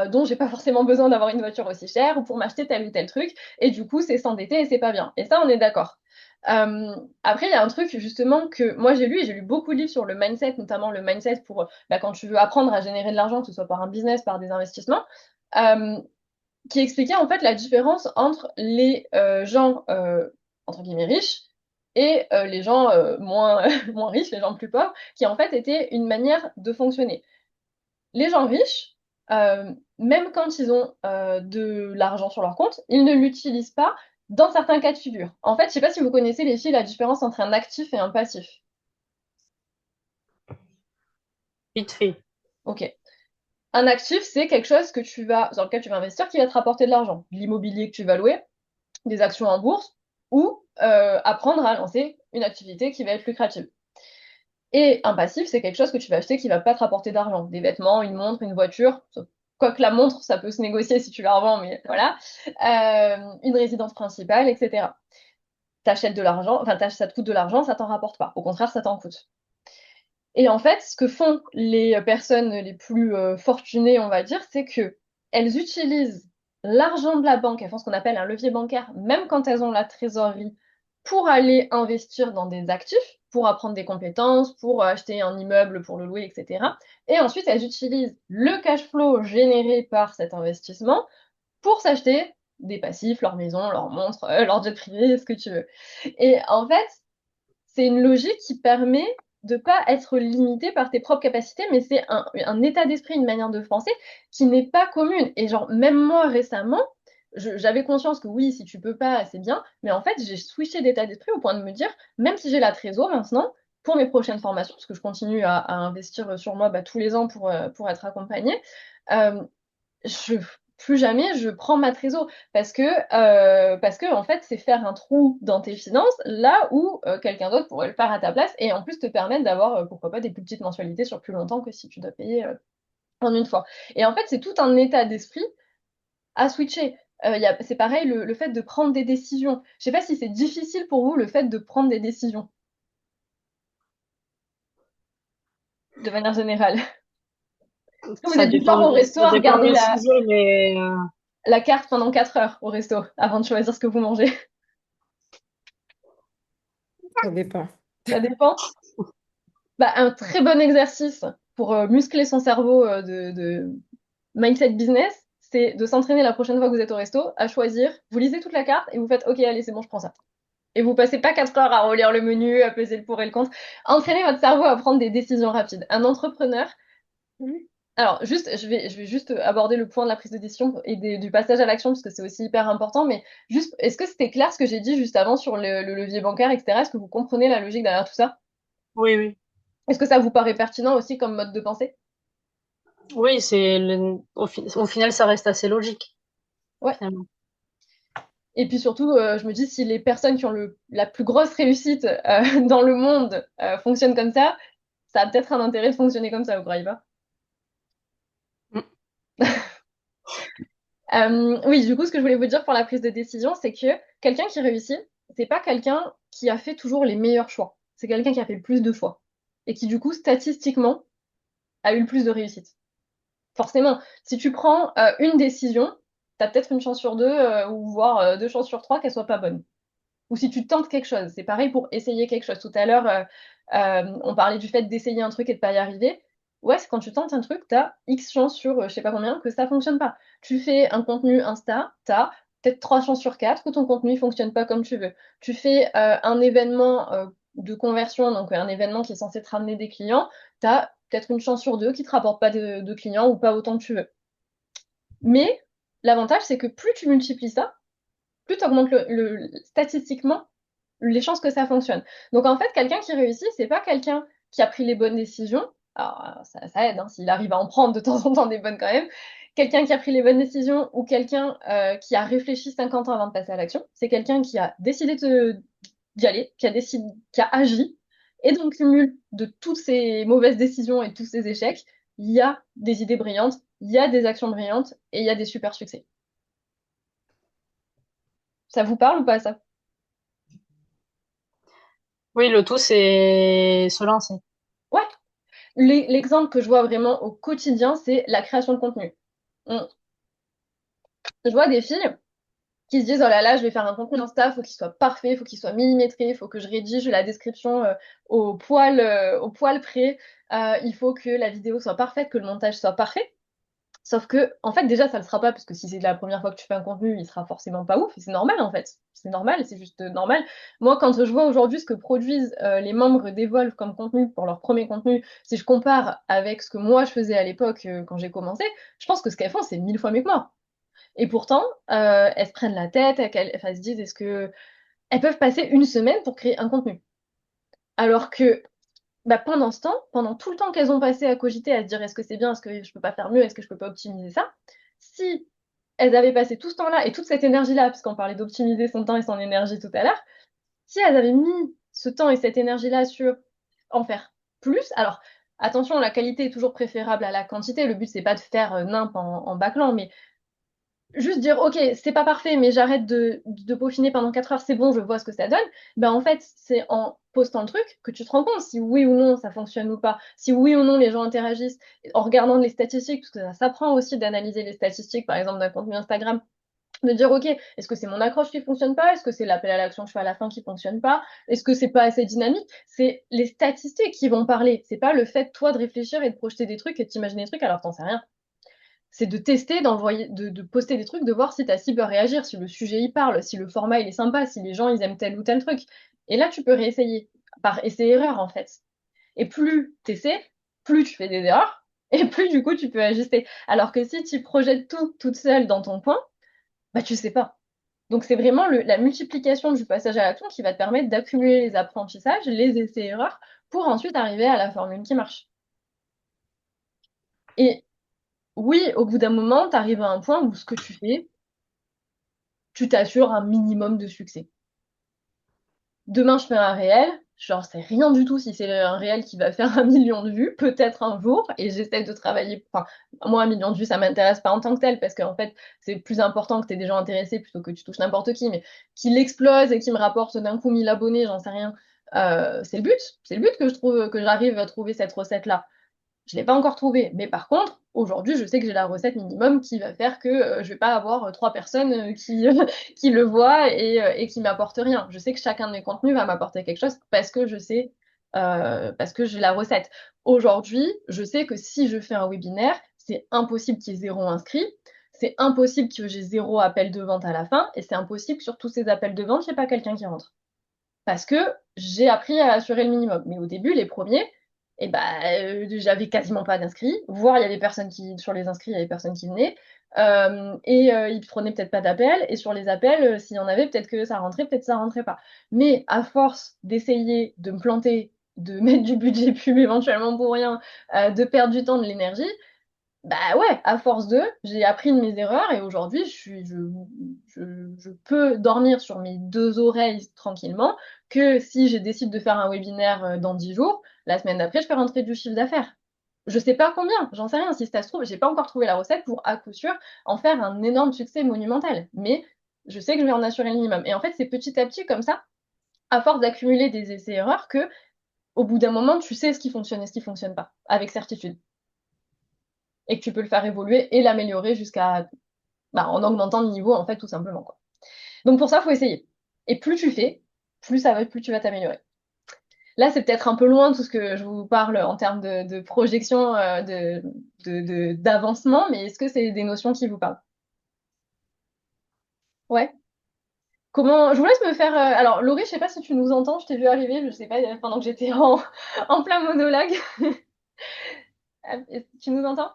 Dont j'ai pas forcément besoin d'avoir une voiture aussi chère ou pour m'acheter tel ou tel truc. Et du coup, c'est s'endetter et c'est pas bien. Et ça, on est d'accord. Après, il y a un truc justement que moi j'ai lu beaucoup de livres sur le mindset, notamment le mindset pour quand tu veux apprendre à générer de l'argent, que ce soit par un business, par des investissements, euh, qui expliquait en fait la différence entre les gens entre guillemets riches et les gens moins, moins riches, les gens plus pauvres, qui en fait étaient une manière de fonctionner. Les gens riches, même quand ils ont de l'argent sur leur compte, ils ne l'utilisent pas dans certains cas de figure. En fait, je sais pas si vous connaissez les filles, la différence entre un actif et un passif. Vite fait. Ok. Un actif, c'est quelque chose dans lequel tu vas investir qui va te rapporter de l'argent. De l'immobilier que tu vas louer, des actions en bourse, ou apprendre à lancer une activité qui va être lucrative. Et un passif, c'est quelque chose que tu vas acheter qui va pas te rapporter d'argent. Des vêtements, une montre, une voiture. Quoique la montre, ça peut se négocier si tu la revends, mais voilà. Une résidence principale, etc. T'achètes de l'argent, enfin, ça te coûte de l'argent, ça t'en rapporte pas. Au contraire, ça t'en coûte. Et en fait, ce que font les personnes les plus fortunées, on va dire, c'est que elles utilisent l'argent de la banque, elles font ce qu'on appelle un levier bancaire, même quand elles ont la trésorerie, pour aller investir dans des actifs, pour apprendre des compétences, pour acheter un immeuble, pour le louer, etc. Et ensuite, elles utilisent le cash flow généré par cet investissement pour s'acheter des passifs, leur maison, leur montre, leur jet privé, ce que tu veux. Et en fait, c'est une logique qui permet de pas être limité par tes propres capacités, mais c'est un état d'esprit, une manière de penser qui n'est pas commune. Et genre, même moi récemment, j'avais conscience que oui, si tu peux pas, c'est bien, mais en fait, j'ai switché d'état d'esprit au point de me dire, même si j'ai la trésor maintenant, pour mes prochaines formations, parce que je continue à investir sur moi tous les ans pour être accompagnée, euh, je, plus jamais je prends ma trésor parce que en fait c'est faire un trou dans tes finances là où quelqu'un d'autre pourrait le faire à ta place et en plus te permettre d'avoir pourquoi pas des plus petites mensualités sur plus longtemps que si tu dois payer en une fois. Et en fait c'est tout un état d'esprit à switcher. C'est pareil le fait de prendre des décisions. Je sais pas si c'est difficile pour vous le fait de prendre des décisions de manière générale. Est-ce que vous êtes du genre au resto Ça à dépend regarder le sujet, mais la carte pendant 4 heures au resto avant de choisir ce que vous mangez? Ça dépend. Ça dépend. Un très bon exercice pour muscler son cerveau de mindset business, c'est de s'entraîner la prochaine fois que vous êtes au resto à choisir. Vous lisez toute la carte et vous faites OK, allez, c'est bon, je prends ça. Et vous passez pas 4 heures à relire le menu, à peser le pour et le contre. Entraînez votre cerveau à prendre des décisions rapides. Un entrepreneur, alors juste, je vais juste aborder le point de la prise de décision et du passage à l'action parce que c'est aussi hyper important. Mais juste, est-ce que c'était clair ce que j'ai dit juste avant sur le levier bancaire, etc. Est-ce que vous comprenez la logique derrière tout ça? oui, oui. Est-ce que ça vous paraît pertinent aussi comme mode de pensée? Oui, au final, ça reste assez logique, Ouais. finalement. Et puis surtout, je me dis, si les personnes qui ont la plus grosse réussite dans le monde fonctionnent comme ça a peut-être un intérêt de fonctionner comme ça, vous croyez pas? Mm. Oui, du coup, ce que je voulais vous dire pour la prise de décision, c'est que quelqu'un qui réussit, c'est pas quelqu'un qui a fait toujours les meilleurs choix. C'est quelqu'un qui a fait le plus de choix. Et qui, du coup, statistiquement, a eu le plus de réussite. Forcément, si tu prends une décision, t'as peut-être une chance sur deux, ou voire deux chances sur trois qu'elle soit pas bonne. Ou si tu tentes quelque chose. C'est pareil pour essayer quelque chose. Tout à l'heure, on parlait du fait d'essayer un truc et de pas y arriver. Ouais, c'est quand tu tentes un truc, t'as X chances sur je sais pas combien que ça fonctionne pas. Tu fais un contenu Insta, t'as peut-être 3 chances sur 4 que ton contenu fonctionne pas comme tu veux. Tu fais un événement de conversion, donc un événement qui est censé te ramener des clients, t'as peut-être une chance sur deux qui te rapporte pas de clients ou pas autant que tu veux. Mais l'avantage, c'est que plus tu multiplies ça, plus tu augmentes statistiquement les chances que ça fonctionne. Donc en fait, quelqu'un qui réussit, c'est pas quelqu'un qui a pris les bonnes décisions. Alors ça aide, hein, s'il arrive à en prendre de temps en temps des bonnes quand même. Quelqu'un qui a pris les bonnes décisions ou quelqu'un qui a réfléchi 50 ans avant de passer à l'action, c'est quelqu'un qui a décidé d'y aller, qui a agi. Et dans le cumul de toutes ces mauvaises décisions et de tous ces échecs, il y a des idées brillantes, il y a des actions brillantes et il y a des super succès. Ça vous parle ou pas ça? Oui, le tout, c'est se lancer. Ouais. L'exemple que je vois vraiment au quotidien, c'est la création de contenu. On- Je vois des filles qui se disent, oh là là, je vais faire un contenu Insta, faut qu'il soit parfait, faut qu'il soit millimétré, faut que je rédige la description au poil près, il faut que la vidéo soit parfaite, que le montage soit parfait. Sauf que, en fait, déjà, ça le sera pas, parce que si c'est la première fois que tu fais un contenu, il sera forcément pas ouf, et c'est normal, en fait. C'est normal, c'est juste normal. Moi, quand je vois aujourd'hui ce que produisent les membres d'Evolve comme contenu pour leur premier contenu, si je compare avec ce que moi je faisais à l'époque quand j'ai commencé, je pense que ce qu'elles font, c'est 1000 fois mieux que moi. Et pourtant, elles se prennent la tête, elles se disent, est-ce que elles peuvent passer une semaine pour créer un contenu? Alors que bah, pendant ce temps, pendant tout le temps qu'elles ont passé à cogiter, à se dire est-ce que c'est bien, est-ce que je peux pas faire mieux, est-ce que je peux pas optimiser ça, si elles avaient passé tout ce temps-là et toute cette énergie-là, parce qu'on parlait d'optimiser son temps et son énergie tout à l'heure, si elles avaient mis ce temps et cette énergie-là sur en faire plus, alors attention, la qualité est toujours préférable à la quantité, le but c'est pas de faire nimp en bâclant, mais juste dire, ok, c'est pas parfait, mais j'arrête de peaufiner pendant 4 heures, c'est bon, je vois ce que ça donne. Ben, en fait, c'est en postant le truc que tu te rends compte si oui ou non ça fonctionne ou pas, si oui ou non les gens interagissent, en regardant les statistiques, parce que ça s'apprend aussi d'analyser les statistiques, par exemple, d'un contenu Instagram, de dire, ok, est-ce que c'est mon accroche qui fonctionne pas? Est-ce que c'est l'appel à l'action que je fais à la fin qui fonctionne pas? Est-ce que c'est pas assez dynamique? C'est les statistiques qui vont parler. C'est pas le fait, toi, de réfléchir et de projeter des trucs et de t'imaginer des trucs alors t'en sais rien. C'est de tester, d'envoyer, de poster des trucs, de voir si ta cible va réagir, si le sujet y parle, si le format il est sympa, si les gens ils aiment tel ou tel truc. Et là, tu peux réessayer, par essai-erreur en fait. Et plus tu essaies, plus tu fais des erreurs, et plus du coup tu peux ajuster. Alors que si tu projettes tout toute seule dans ton coin, bah tu sais pas. Donc c'est vraiment la multiplication du passage à l'action qui va te permettre d'accumuler les apprentissages, les essais-erreurs, pour ensuite arriver à la formule qui marche. Et oui, au bout d'un moment, tu arrives à un point où ce que tu fais, tu t'assures un minimum de succès. Demain, je fais un réel, genre, c'est rien du tout si c'est un réel qui va faire 1 million de vues, peut-être un jour, et j'essaie de travailler. Enfin, moi, 1 million de vues, ça m'intéresse pas en tant que tel, parce qu'en fait, c'est plus important que tu aies des gens intéressés plutôt que tu touches n'importe qui, mais qu'il explose et qu'il me rapporte d'un coup 1000 abonnés, j'en sais rien. C'est le but. C'est le but que je trouve, que j'arrive à trouver cette recette-là. Je l'ai pas encore trouvé, mais par contre, aujourd'hui, je sais que j'ai la recette minimum qui va faire que je vais pas avoir 3 personnes qui le voient et qui m'apportent rien. Je sais que chacun de mes contenus va m'apporter quelque chose parce que je sais, parce que j'ai la recette. Aujourd'hui, je sais que si je fais un webinaire, c'est impossible qu'il y ait 0 inscrit, c'est impossible que j'ai 0 appel de vente à la fin, et c'est impossible que sur tous ces appels de vente, il n'y ait pas quelqu'un qui rentre parce que j'ai appris à assurer le minimum. Mais au début, les premiers, eh ben, j'avais quasiment pas d'inscrits, voire il y avait personne qui, sur les inscrits, il y avait personne qui venait. Ils prenaient peut-être pas d'appel, et sur les appels, s'il y en avait, peut-être que ça rentrait, peut-être que ça rentrait pas. Mais à force d'essayer de me planter, de mettre du budget pub éventuellement pour rien, de perdre du temps, de l'énergie, bah ouais, à force de, j'ai appris de mes erreurs et aujourd'hui, je peux dormir sur mes 2 oreilles tranquillement que si je décide de faire un webinaire dans 10 jours, la semaine d'après, je fais rentrer du chiffre d'affaires. Je sais pas combien, j'en sais rien. Si ça se trouve, j'ai pas encore trouvé la recette pour, à coup sûr, en faire un énorme succès monumental. Mais je sais que je vais en assurer le minimum. Et en fait, c'est petit à petit comme ça, à force d'accumuler des essais-erreurs, que au bout d'un moment, tu sais ce qui fonctionne et ce qui fonctionne pas, avec certitude et que tu peux le faire évoluer et l'améliorer jusqu'à en augmentant le niveau en fait tout simplement quoi. Donc pour ça, il faut essayer. Et plus tu fais, plus tu vas t'améliorer. Là, c'est peut-être un peu loin tout ce que je vous parle en termes de projection, d'avancement, mais est-ce que c'est des notions qui vous parlent? Ouais. Comment. Je vous laisse me faire. Alors, Laurie, je sais pas si tu nous entends, je t'ai vu arriver, je sais pas, pendant que j'étais en plein monologue. Tu nous entends?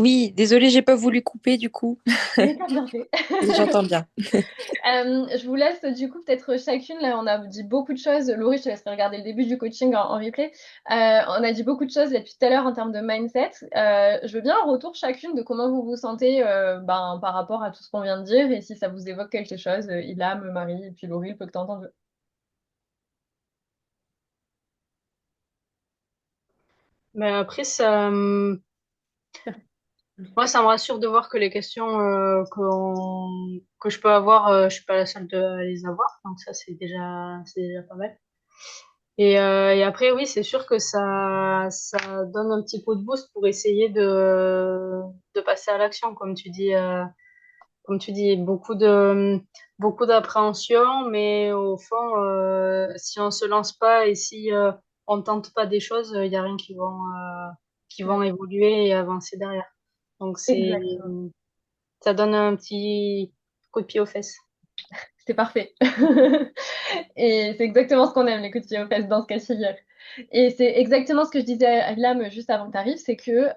Oui, désolée, j'ai pas voulu couper du coup. Mais t'as bien fait. J'entends bien. Je vous laisse du coup peut-être chacune, là on a dit beaucoup de choses. Laurie, je te laisserai regarder le début du coaching en replay. On a dit beaucoup de choses là depuis tout à l'heure en termes de mindset. Je veux bien un retour chacune de comment vous vous sentez par rapport à tout ce qu'on vient de dire et si ça vous évoque quelque chose. Ilham, Marie et puis Laurie, le peu que t'as entendu. Mais après, moi, ça me rassure de voir que les questions que je peux avoir, je suis pas la seule à les avoir. Donc ça, c'est déjà pas mal. Et après, oui, c'est sûr que ça donne un petit coup de boost pour essayer de passer à l'action, comme tu dis, beaucoup d'appréhension, mais au fond, si on se lance pas et si on tente pas des choses, il y a rien qui vont évoluer et avancer derrière. Donc Exactement. ça donne un petit coup de pied aux fesses. C'était parfait. Et c'est exactement ce qu'on aime, les coups de pied aux fesses dans ce cas de figure. Et c'est exactement ce que je disais à Ilham juste avant que tu arrives, c'est que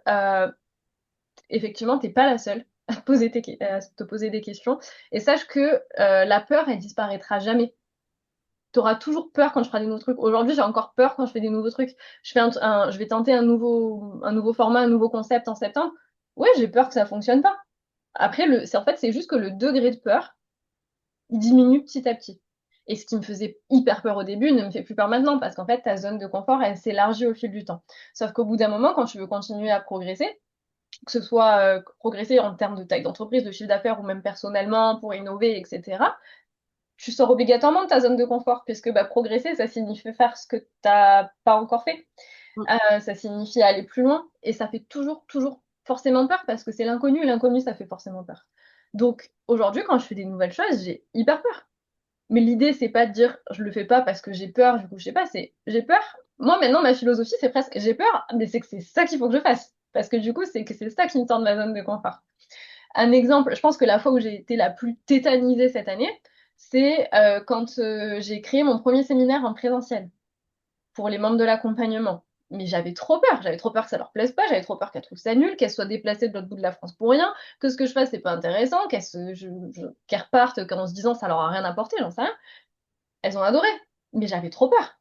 effectivement, t'es pas la seule à à te poser des questions. Et sache que la peur, elle disparaîtra jamais. Tu auras toujours peur quand je ferai des nouveaux trucs. Aujourd'hui, j'ai encore peur quand je fais des nouveaux trucs. Je vais tenter un nouveau format, un nouveau concept en septembre. Ouais, j'ai peur que ça fonctionne pas. Après, en fait, c'est juste que le degré de peur, il diminue petit à petit. Et ce qui me faisait hyper peur au début ne me fait plus peur maintenant parce qu'en fait, ta zone de confort, elle s'élargit au fil du temps. Sauf qu'au bout d'un moment, quand tu veux continuer à progresser, que ce soit progresser en termes de taille d'entreprise, de chiffre d'affaires ou même personnellement pour innover, etc., tu sors obligatoirement de ta zone de confort puisque bah, progresser, ça signifie faire ce que tu n'as pas encore fait. Mm. Ça signifie aller plus loin et ça fait toujours, toujours forcément peur parce que c'est l'inconnu et l'inconnu, ça fait forcément peur. Donc aujourd'hui, quand je fais des nouvelles choses, j'ai hyper peur. Mais l'idée, c'est pas de dire je le fais pas parce que j'ai peur, du coup, je sais pas, c'est j'ai peur. Moi, maintenant, ma philosophie, c'est presque j'ai peur, mais c'est que c'est ça qu'il faut que je fasse. Parce que du coup, c'est que c'est ça qui me sort de ma zone de confort. Un exemple, je pense que la fois où j'ai été la plus tétanisée cette année, c'est quand j'ai créé mon premier séminaire en présentiel pour les membres de l'accompagnement. Mais j'avais trop peur que ça leur plaise pas, j'avais trop peur qu'elles trouvent ça nul, qu'elles soient déplacées de l'autre bout de la France pour rien, que ce que je fasse c'est pas intéressant, qu'elles repartent en se disant ça leur a rien apporté, j'en sais rien. Elles ont adoré, mais j'avais trop peur.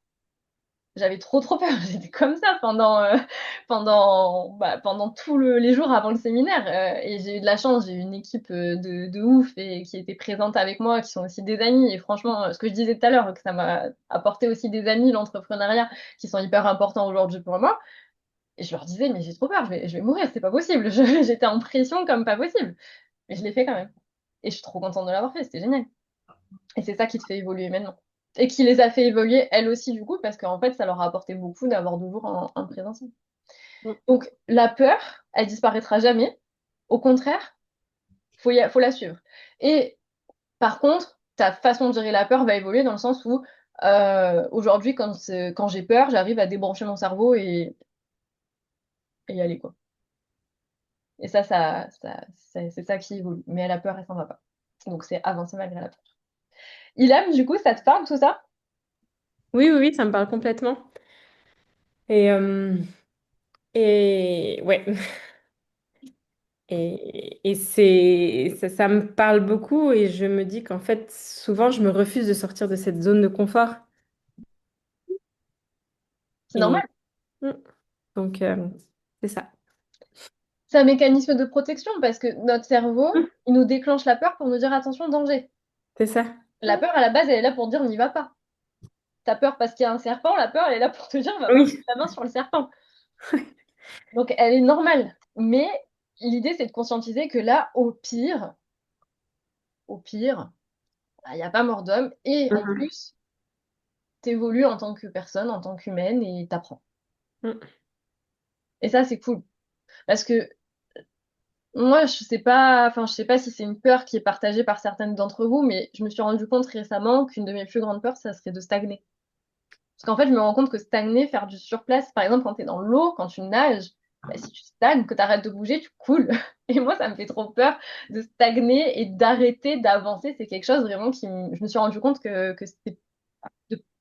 J'avais trop peur. J'étais comme ça pendant les jours avant le séminaire. Et j'ai eu de la chance, j'ai eu une équipe de ouf et qui était présente avec moi, qui sont aussi des amis. Et franchement, ce que je disais tout à l'heure, que ça m'a apporté aussi des amis, l'entrepreneuriat, qui sont hyper importants aujourd'hui pour moi. Et je leur disais, mais j'ai trop peur, je vais mourir, c'est pas possible. J'étais en pression comme pas possible. Mais je l'ai fait quand même. Et je suis trop contente de l'avoir fait, c'était génial. Et c'est ça qui te fait évoluer maintenant. Et qui les a fait évoluer, elles aussi, du coup, parce qu'en fait, ça leur a apporté beaucoup d'avoir toujours un présentiel. Mm. Donc, la peur, elle disparaîtra jamais. Au contraire, faut la suivre. Et par contre, ta façon de gérer la peur va évoluer dans le sens où aujourd'hui, quand j'ai peur, j'arrive à débrancher mon cerveau et y aller, quoi. Et c'est ça qui évolue. Mais la peur, elle s'en va pas. Donc, c'est avancer malgré la peur. Ilham, du coup, ça te parle tout ça? Oui, oui, oui, ça me parle complètement. Et, euh, et ouais. Et ça me parle beaucoup et je me dis qu'en fait, souvent, je me refuse de sortir de cette zone de confort. C'est normal. Et mm, donc, c'est ça. C'est un mécanisme de protection parce que notre cerveau, Mm, il nous déclenche la peur pour nous dire attention, danger. c'est ça. La peur, à la base, elle est là pour dire n'y va pas. T'as peur parce qu'il y a un serpent, la peur, elle est là pour te dire va pas mettre Oui. ta main sur le serpent. Donc elle est normale. Mais l'idée, c'est de conscientiser que là, au pire, il n'y a pas mort d'homme. Et en Mhm. plus, t'évolues en tant que personne, en tant qu'humaine et t'apprends. Mm. Et ça, c'est cool. Parce que moi, je sais pas si c'est une peur qui est partagée par certaines d'entre vous, mais je me suis rendu compte récemment qu'une de mes plus grandes peurs, ça serait de stagner. Parce qu'en fait, je me rends compte que stagner, faire du surplace, par exemple, quand tu es dans l'eau, quand tu nages, bah, si tu stagnes, que tu arrêtes de bouger, tu coules. Et moi, ça me fait trop peur de stagner et d'arrêter d'avancer. C'est quelque chose vraiment Je me suis rendu compte que c'était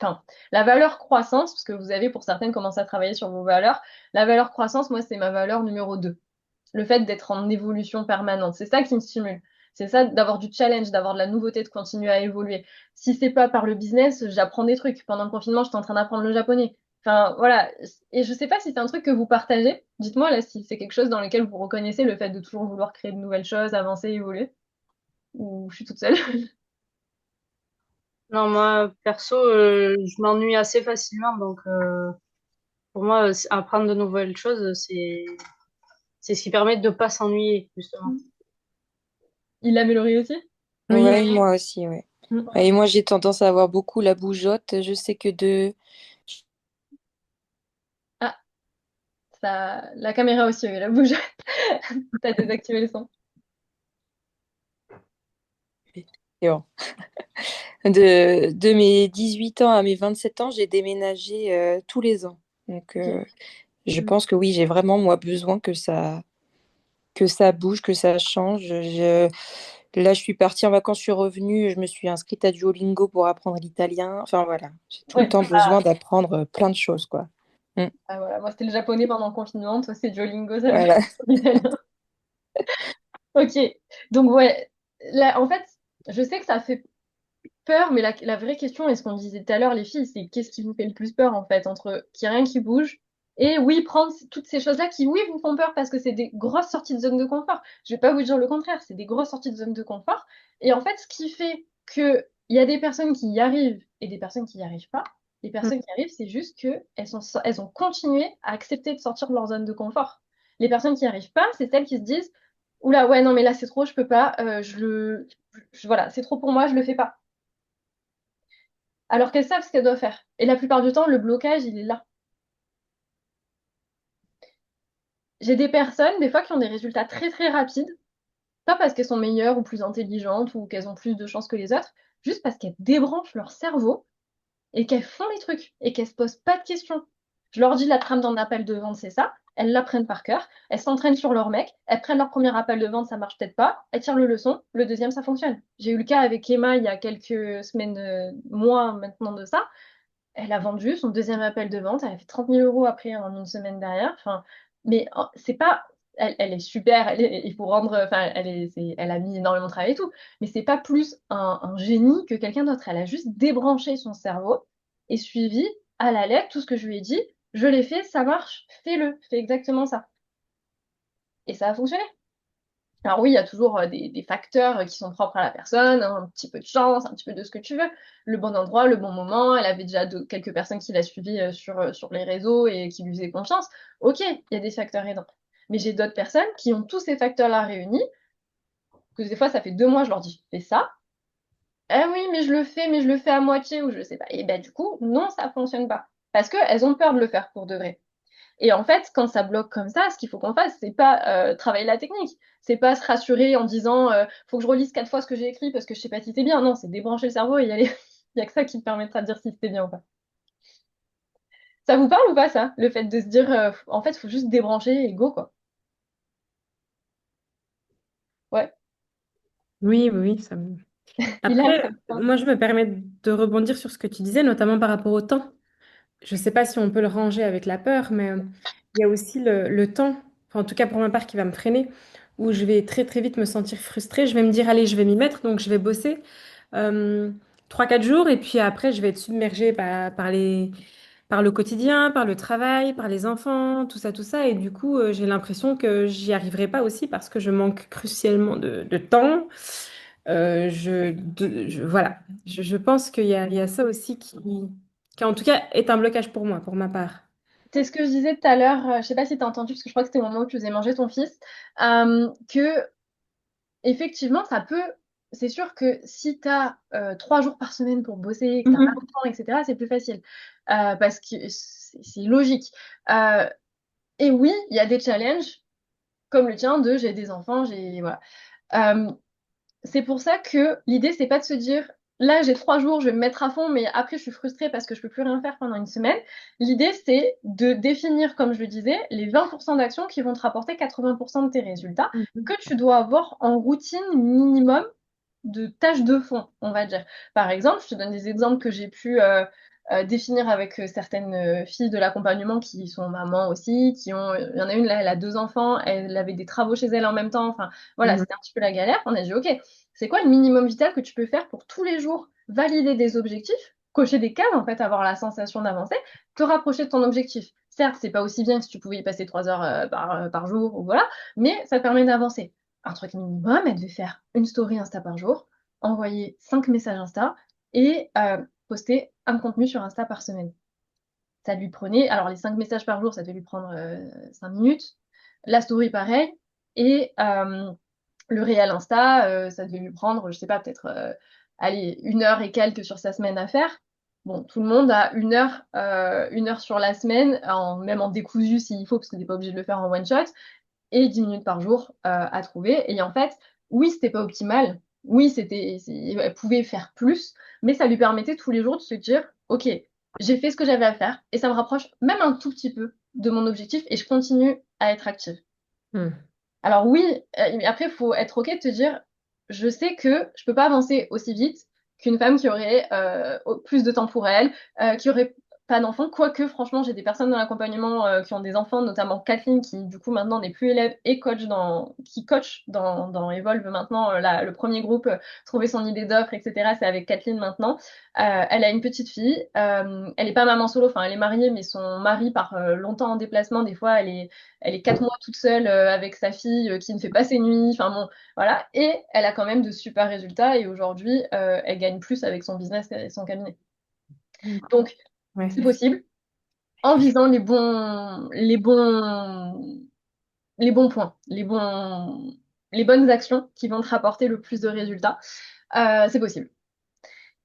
enfin, la valeur croissance, parce que vous avez pour certaines commencé à travailler sur vos valeurs, la valeur croissance, moi, c'est ma valeur numéro 2. Le fait d'être en évolution permanente. C'est ça qui me stimule. C'est ça d'avoir du challenge, d'avoir de la nouveauté, de continuer à évoluer. Si c'est pas par le business, j'apprends des trucs. Pendant le confinement, j'étais en train d'apprendre le japonais. Enfin, voilà. Et je sais pas si c'est un truc que vous partagez. Dites-moi là si c'est quelque chose dans lequel vous reconnaissez le fait de toujours vouloir créer de nouvelles choses, avancer, évoluer. Ou je suis toute seule. Non, moi, perso, je m'ennuie assez facilement, donc pour moi, apprendre de nouvelles choses, c'est ce qui permet de ne pas s'ennuyer, justement. Il l'a amélioré aussi? Oui. Ouais, moi aussi, ouais. Mm. Et moi, j'ai tendance à avoir beaucoup la bougeotte. Je sais que La caméra aussi, oui, elle bouge. T'as désactivé le son. Et bon. De mes 18 ans à mes 27 ans, j'ai déménagé tous les ans. Donc, Ok. je Mm. pense que oui, j'ai vraiment, moi, besoin que ça bouge, que ça change. Là, je suis partie en vacances, je suis revenue, je me suis inscrite à Duolingo pour apprendre l'italien. Enfin, voilà, j'ai tout le Ouais. temps besoin d'apprendre plein de choses, quoi. Mm. Ah, voilà. Moi, c'était le japonais pendant le confinement. Toi, c'est Duolingo, ça veut dire Voilà. l'italien. Ok. Donc, ouais. Là, en fait, je sais que ça fait peur, mais la vraie question, et ce qu'on disait tout à l'heure, les filles, c'est qu'est-ce qui vous fait le plus peur, en fait, entre qu'il n'y a rien qui bouge et oui, prendre toutes ces choses-là qui, oui, vous font peur parce que c'est des grosses sorties de zone de confort. Je vais pas vous dire le contraire, c'est des grosses sorties de zone de confort. Et en fait, ce qui fait que il y a des personnes qui y arrivent et des personnes qui n'y arrivent pas, les Mm. personnes qui arrivent, c'est juste que elles ont continué à accepter de sortir de leur zone de confort. Les personnes qui n'y arrivent pas, c'est celles qui se disent, oula, ouais, non, mais là, c'est trop, je peux pas, voilà, c'est trop pour moi, je le fais pas alors qu'elles savent ce qu'elles doivent faire. Et la plupart du temps, le blocage, il est là. J'ai des personnes, des fois, qui ont des résultats très très rapides, pas parce qu'elles sont meilleures ou plus intelligentes ou qu'elles ont plus de chance que les autres, juste parce qu'elles débranchent leur cerveau et qu'elles font les trucs et qu'elles se posent pas de questions. Je leur dis la trame d'un appel de vente, c'est ça. Elles l'apprennent par cœur, elles s'entraînent sur leur mec, elles prennent leur premier appel de vente, ça marche peut-être pas, elles tirent le leçon, le deuxième, ça fonctionne. J'ai eu le cas avec Emma il y a quelques semaines, mois maintenant de ça. Elle a vendu son deuxième appel de vente, elle a fait 30 000 € après en une semaine derrière. Enfin, mais c'est pas. Elle est super, il faut rendre. Enfin, elle a mis énormément de travail et tout. Mais c'est pas plus un génie que quelqu'un d'autre. Elle a juste débranché son cerveau et suivi à la lettre tout ce que je lui ai dit. Je l'ai fait, ça marche, fais-le, fais exactement ça. Et ça a fonctionné. Alors oui, il y a toujours des facteurs qui sont propres à la personne, hein, un petit peu de chance, un petit peu de ce que tu veux, le bon endroit, le bon moment. Elle avait déjà quelques personnes qui l'a suivi sur les réseaux et qui lui faisaient confiance. Ok, il y a des facteurs aidants. Mais j'ai d'autres personnes qui ont tous ces facteurs-là réunis, que des fois ça fait 2 mois, je leur dis fais ça. Ah oui, mais je le fais à moitié ou je sais pas. Et ben du coup, non, ça fonctionne pas. Parce qu'elles ont peur de le faire pour de vrai. Et en fait, quand ça bloque comme ça, ce qu'il faut qu'on fasse, c'est pas travailler la technique. C'est pas se rassurer en disant faut que je relise 4 fois ce que j'ai écrit parce que je sais pas si c'est bien. Non, c'est débrancher le cerveau et y aller. Il y a que ça qui te permettra de dire si c'était bien ou pas. Ça vous parle ou pas ça? Le fait de se dire en fait, faut juste débrancher et go quoi. Ouais. Oui, oui, oui, ça me... Il a Après, moi, je me permets de rebondir sur ce que tu disais, notamment par rapport au temps. Je ne sais pas si on peut le ranger avec la peur, mais il y a aussi le temps, enfin, en tout cas pour ma part, qui va me freiner, où je vais très très vite me sentir frustrée. Je vais me dire, allez, je vais m'y mettre, donc je vais bosser 3-4 jours, et puis après, je vais être submergée par le quotidien, par le travail, par les enfants, tout ça, et du coup, j'ai l'impression que j'y arriverai pas aussi parce que je manque crucialement de temps. Voilà, je pense il y a ça aussi qui, en tout cas, est un blocage pour moi, pour ma part. C'est ce que je disais tout à l'heure, je sais pas si tu as entendu, parce que je crois que c'était au moment où tu faisais manger ton fils, que effectivement, ça peut. C'est sûr que si tu as 3 jours par semaine pour bosser, que tu n'as pas Mhm. le temps, etc., c'est plus facile. Parce que c'est logique. Euh, et oui, il y a des challenges comme le tien de j'ai des enfants, j'ai. Voilà. Euh, c'est pour ça que l'idée, c'est pas de se dire là, j'ai 3 jours, je vais me mettre à fond, mais après, je suis frustrée parce que je peux plus rien faire pendant une semaine. L'idée, c'est de définir, comme je le disais, les 20% d'actions qui vont te rapporter 80% de tes résultats Mhm. que tu dois avoir en routine minimum de tâches de fond, on va dire. Par exemple, je te donne des exemples que j'ai pu définir avec certaines filles de l'accompagnement qui sont mamans aussi, qui ont, il y en a une là, elle a 2 enfants, elle avait des travaux chez elle en même temps, enfin voilà, Mhm. c'était un petit peu la galère. On a dit, ok, c'est quoi le minimum vital que tu peux faire pour tous les jours valider des objectifs, cocher des cases en fait, avoir la sensation d'avancer, te rapprocher de ton objectif. Certes, c'est pas aussi bien que si tu pouvais y passer 3 heures par jour, ou voilà, mais ça te permet d'avancer. Un truc minimum, elle devait faire une story Insta par jour, envoyer 5 messages Insta et poster un contenu sur Insta par semaine. Ça lui prenait, alors les 5 messages par jour, ça devait lui prendre 5 minutes. La story, pareil. Et le réel Insta, ça devait lui prendre, je sais pas, peut-être allez, 1 heure et quelques sur sa semaine à faire. Bon, tout le monde a 1 heure sur la semaine, même en décousu s'il faut, parce que t'es pas obligé de le faire en one shot, et 10 minutes par jour à trouver. Et en fait, oui, c'était pas optimal. Oui, elle pouvait faire plus, mais ça lui permettait tous les jours de se dire, OK, j'ai fait ce que j'avais à faire, et ça me rapproche même un tout petit peu de mon objectif, et je continue à être active. Hmm. Alors oui, mais après, il faut être OK de te dire, je sais que je peux pas avancer aussi vite qu'une femme qui aurait plus de temps pour elle, qui aurait pas d'enfants. Quoique, franchement, j'ai des personnes dans l'accompagnement qui ont des enfants, notamment Kathleen, qui du coup maintenant n'est plus élève et qui coach dans Evolve maintenant, le premier groupe, trouver son idée d'offre, etc. C'est avec Kathleen maintenant. Elle a une petite fille. Elle est pas maman solo, enfin elle est mariée, mais son mari part longtemps en déplacement. Des fois, elle est 4 mois toute seule avec sa fille qui ne fait pas ses nuits. Enfin bon, voilà. Et elle a quand même de super résultats. Et aujourd'hui, elle gagne plus avec son business et son cabinet. Donc, Ouais. c'est possible en visant les bons points, les bonnes actions qui vont te rapporter le plus de résultats. C'est possible.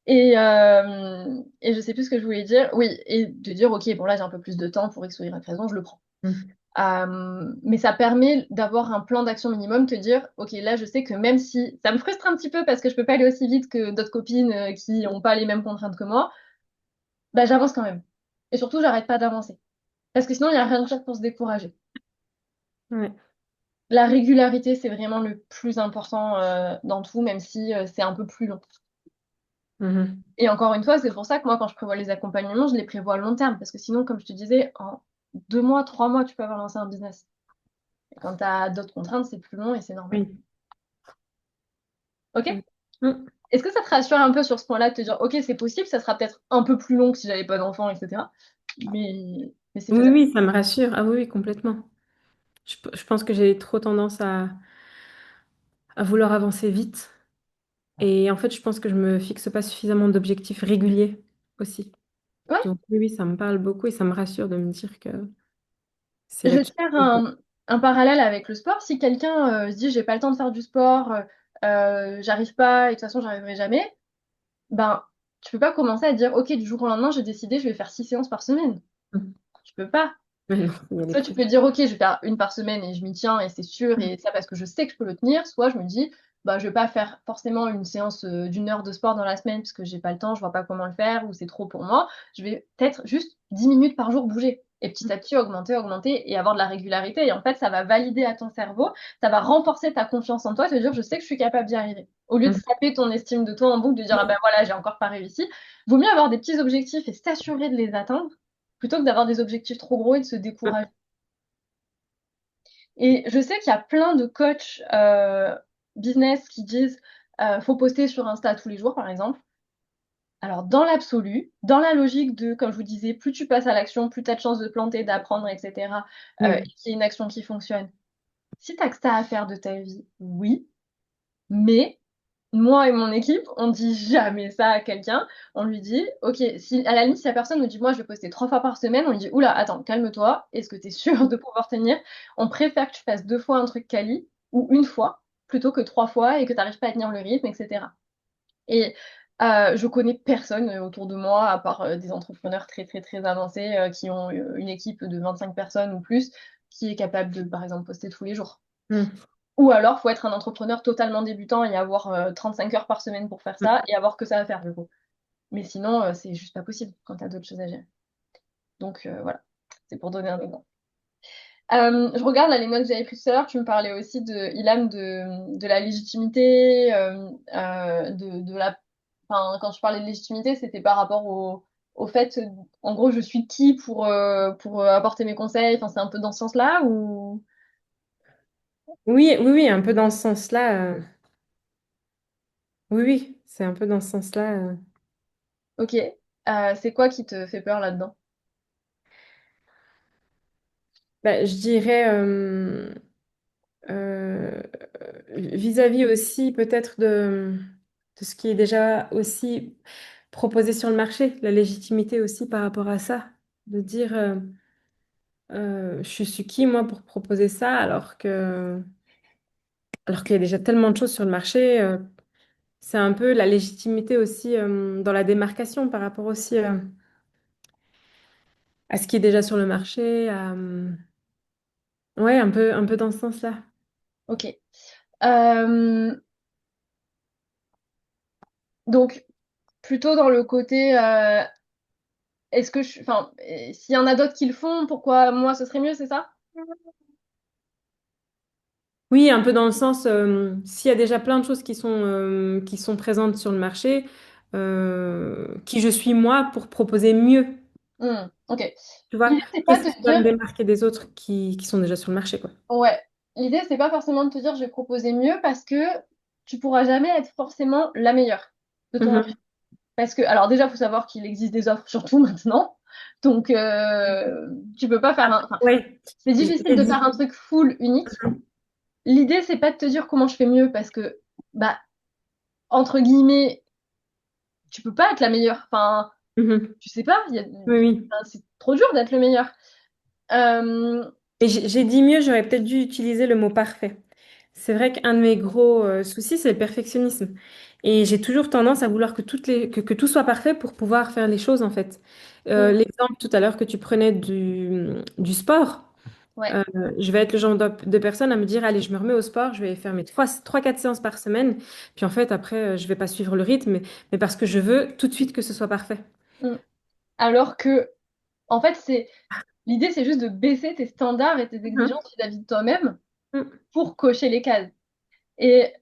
Et je sais plus ce que je voulais dire. Oui, et de dire, ok, bon là j'ai un peu plus de temps pour X ou Y raison, je le prends. Hmm. Mais ça permet d'avoir un plan d'action minimum, te dire, ok, là je sais que même si ça me frustre un petit peu parce que je peux pas aller aussi vite que d'autres copines qui n'ont pas les mêmes contraintes que moi, bah j'avance quand même. Et surtout, j'arrête pas d'avancer. Parce que sinon, il n'y a rien de pire pour se décourager. Ouais. La régularité, c'est vraiment le plus important dans tout, même si c'est un peu plus long. Mhm. Et encore une fois, c'est pour ça que moi, quand je prévois les accompagnements, je les prévois à long terme. Parce que sinon, comme je te disais, en 2 mois, 3 mois, tu peux avoir lancé un business. Et quand tu as d'autres contraintes, c'est plus long et c'est normal. Oui. Ok? Oui. Hmm. Est-ce que ça te rassure un peu sur ce point-là, de te dire, ok, c'est possible, ça sera peut-être un peu plus long que si j'avais pas d'enfant, etc. Mais c'est Oui, faisable. oui, ça me rassure. Ah oui, oui, complètement. Je pense que j'ai trop tendance à vouloir avancer vite. Et en fait, je pense que je me fixe pas suffisamment d'objectifs réguliers aussi. Ouais, Donc oui, oui, ça me parle beaucoup et ça me rassure de me dire que c'est je vais là-dessus. te faire un parallèle avec le sport. Si quelqu'un se dit, j'ai pas le temps de faire du sport, j'arrive pas, et de toute façon, j'arriverai jamais, ben, tu peux pas commencer à dire, ok, du jour au lendemain, j'ai décidé, je vais faire 6 séances par semaine. Tu peux pas. Ouais, non, il y a les Soit tu preuves. peux dire, ok, je vais faire une par semaine et je m'y tiens et c'est sûr, et ça parce que je sais que je peux le tenir. Soit je me dis, bah, je vais pas faire forcément une séance d'1 heure de sport dans la semaine parce que j'ai pas le temps, je vois pas comment le faire ou c'est trop pour moi. Je vais peut-être juste 10 minutes par jour bouger. Et petit à petit, augmenter, augmenter et avoir de la régularité. Et en fait, ça va valider à ton cerveau, ça va renforcer ta confiance en toi, te dire, je sais que je suis capable d'y arriver. Au lieu de saper ton estime de toi en boucle, de dire, ah ben voilà, j'ai encore pas réussi, vaut mieux avoir des petits objectifs et s'assurer de les atteindre plutôt que d'avoir des objectifs trop gros et de se décourager. Et je sais qu'il y a plein de coachs business qui disent faut poster sur Insta tous les jours, par exemple. Alors, dans l'absolu, dans la logique de, comme je vous disais, plus tu passes à l'action, plus tu as de chances de planter, d'apprendre, etc., et Oui. qu'il y ait une action qui fonctionne. Si tu as que ça à faire de ta vie, oui, mais moi et mon équipe, on dit jamais ça à quelqu'un. On lui dit, ok, si à la limite, si la personne nous dit, moi, je vais poster 3 fois par semaine, on lui dit, oula, attends, calme-toi. Est-ce que tu es sûr de pouvoir tenir? On préfère que tu fasses 2 fois un truc quali ou une fois plutôt que 3 fois et que tu n'arrives pas à tenir le rythme, etc. Et je connais personne autour de moi, à part des entrepreneurs très, très, très avancés qui ont une équipe de 25 personnes ou plus, qui est capable de, par exemple, poster tous les jours. Hmm. Ou alors, faut être un entrepreneur totalement débutant et avoir 35 heures par semaine pour faire ça et avoir que ça à faire, du coup. Mais sinon, c'est juste pas possible quand tu as d'autres choses à gérer. Donc, voilà, c'est pour donner un exemple. Je regarde là, les notes que j'avais prises tout à l'heure. Tu me parlais aussi Ilham, de la légitimité, de la. Enfin, quand je parlais de légitimité, c'était par rapport au fait, en gros, je suis qui pour apporter mes conseils. Enfin, c'est un peu dans ce sens-là ou. Oui, oui, oui, un peu dans ce sens-là. Oui, oui, c'est un peu dans ce sens-là. Ok. C'est quoi qui te fait peur là-dedans? Bah, je dirais euh, vis-à-vis aussi peut-être de ce qui est déjà aussi proposé sur le marché, la légitimité aussi par rapport à ça, de dire je suis qui moi pour proposer ça alors qu'il y a déjà tellement de choses sur le marché. C'est un peu la légitimité aussi dans la démarcation par rapport aussi à ce qui est déjà sur le marché. Ouais, un peu dans ce sens-là. Ok. Euh, donc, plutôt dans le côté, est-ce que enfin, s'il y en a d'autres qui le font, pourquoi moi ce serait mieux, c'est ça? Oui, un peu dans le sens, s'il y a déjà plein de choses qui sont présentes sur le marché, qui je suis moi pour proposer mieux, Ok. tu vois? L'idée, c'est pas Qu'est-ce de qui te va dire, me démarquer des autres qui sont déjà sur le marché, quoi. ouais. L'idée, c'est pas forcément de te dire je vais proposer mieux parce que tu pourras jamais être forcément la meilleure de ton marché. Mhm. Parce que, alors déjà, il faut savoir qu'il existe des offres surtout maintenant. Donc, tu peux pas faire un. Enfin, Ouais, c'est difficile j'ai de faire dit. un truc full unique. L'idée, c'est pas de te dire comment je fais mieux parce que, bah, entre guillemets, tu peux pas être la meilleure. Enfin, Mhm. tu sais pas, Oui, oui. enfin, c'est trop dur d'être le meilleur. Euh, Et j'ai dit mieux, j'aurais peut-être dû utiliser le mot parfait. C'est vrai qu'un de mes gros soucis, c'est le perfectionnisme. Et j'ai toujours tendance à vouloir que tout soit parfait pour pouvoir faire les choses, en fait. mm, L'exemple tout à l'heure que tu prenais du sport, ouais. euh, je vais être le genre de personne à me dire, allez, je me remets au sport, je vais faire mes 4 séances par semaine. Puis en fait, après, je vais pas suivre le rythme, mais parce que je veux tout de suite que ce soit parfait. mm. Alors que, en fait, l'idée, c'est juste de baisser tes standards et tes Mhm. exigences vis-à-vis de toi-même Mhm. pour cocher les cases. Et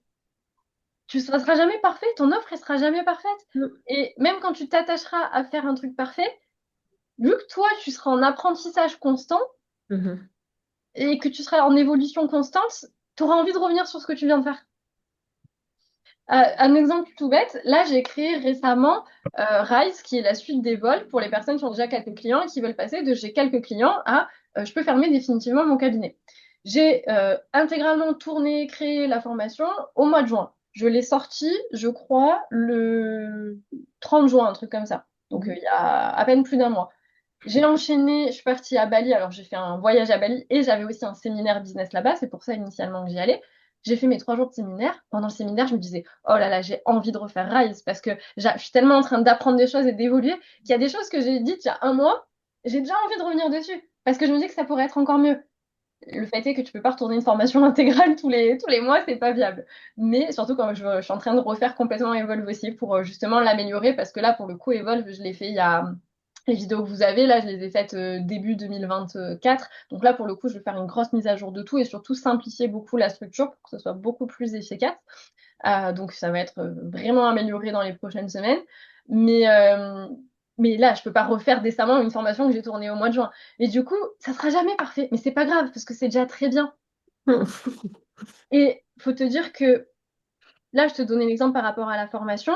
ça sera jamais parfait, ton offre, elle sera jamais parfaite. Et même quand tu t'attacheras à faire un truc parfait, vu que toi, tu seras en apprentissage constant Mhm. et que tu seras en évolution constante, tu auras envie de revenir sur ce que tu viens de faire. Un exemple tout bête, là, j'ai créé récemment Rise, qui est la suite des vols pour les personnes qui ont déjà quelques clients et qui veulent passer de j'ai quelques clients à je peux fermer définitivement mon cabinet. J'ai intégralement tourné, créé la formation au mois de juin. Je l'ai sortie, je crois, le 30 juin, un truc comme ça. Donc, il y a à peine plus d'un mois. J'ai enchaîné, je suis partie à Bali, alors j'ai fait un voyage à Bali et j'avais aussi un séminaire business là-bas, c'est pour ça initialement que j'y allais. J'ai fait mes 3 jours de séminaire. Pendant le séminaire, je me disais, oh là là, j'ai envie de refaire Rise parce que je suis tellement en train d'apprendre des choses et d'évoluer qu'il y a des choses que j'ai dites il y a un mois, j'ai déjà envie de revenir dessus parce que je me dis que ça pourrait être encore mieux. Le fait est que tu peux pas retourner une formation intégrale tous les mois, c'est pas viable. Mais surtout quand je suis en train de refaire complètement Evolve aussi pour justement l'améliorer parce que là, pour le coup, Evolve, je l'ai fait il y a les vidéos que vous avez, là, je les ai faites début 2024. Donc là, pour le coup, je vais faire une grosse mise à jour de tout et surtout simplifier beaucoup la structure pour que ce soit beaucoup plus efficace. Donc ça va être vraiment amélioré dans les prochaines semaines. Mais, euh, mais là, je peux pas refaire décemment une formation que j'ai tournée au mois de juin. Et du coup, ça sera jamais parfait. Mais c'est pas grave parce que c'est déjà très bien. Et faut te dire que là, je te donnais l'exemple par rapport à la formation.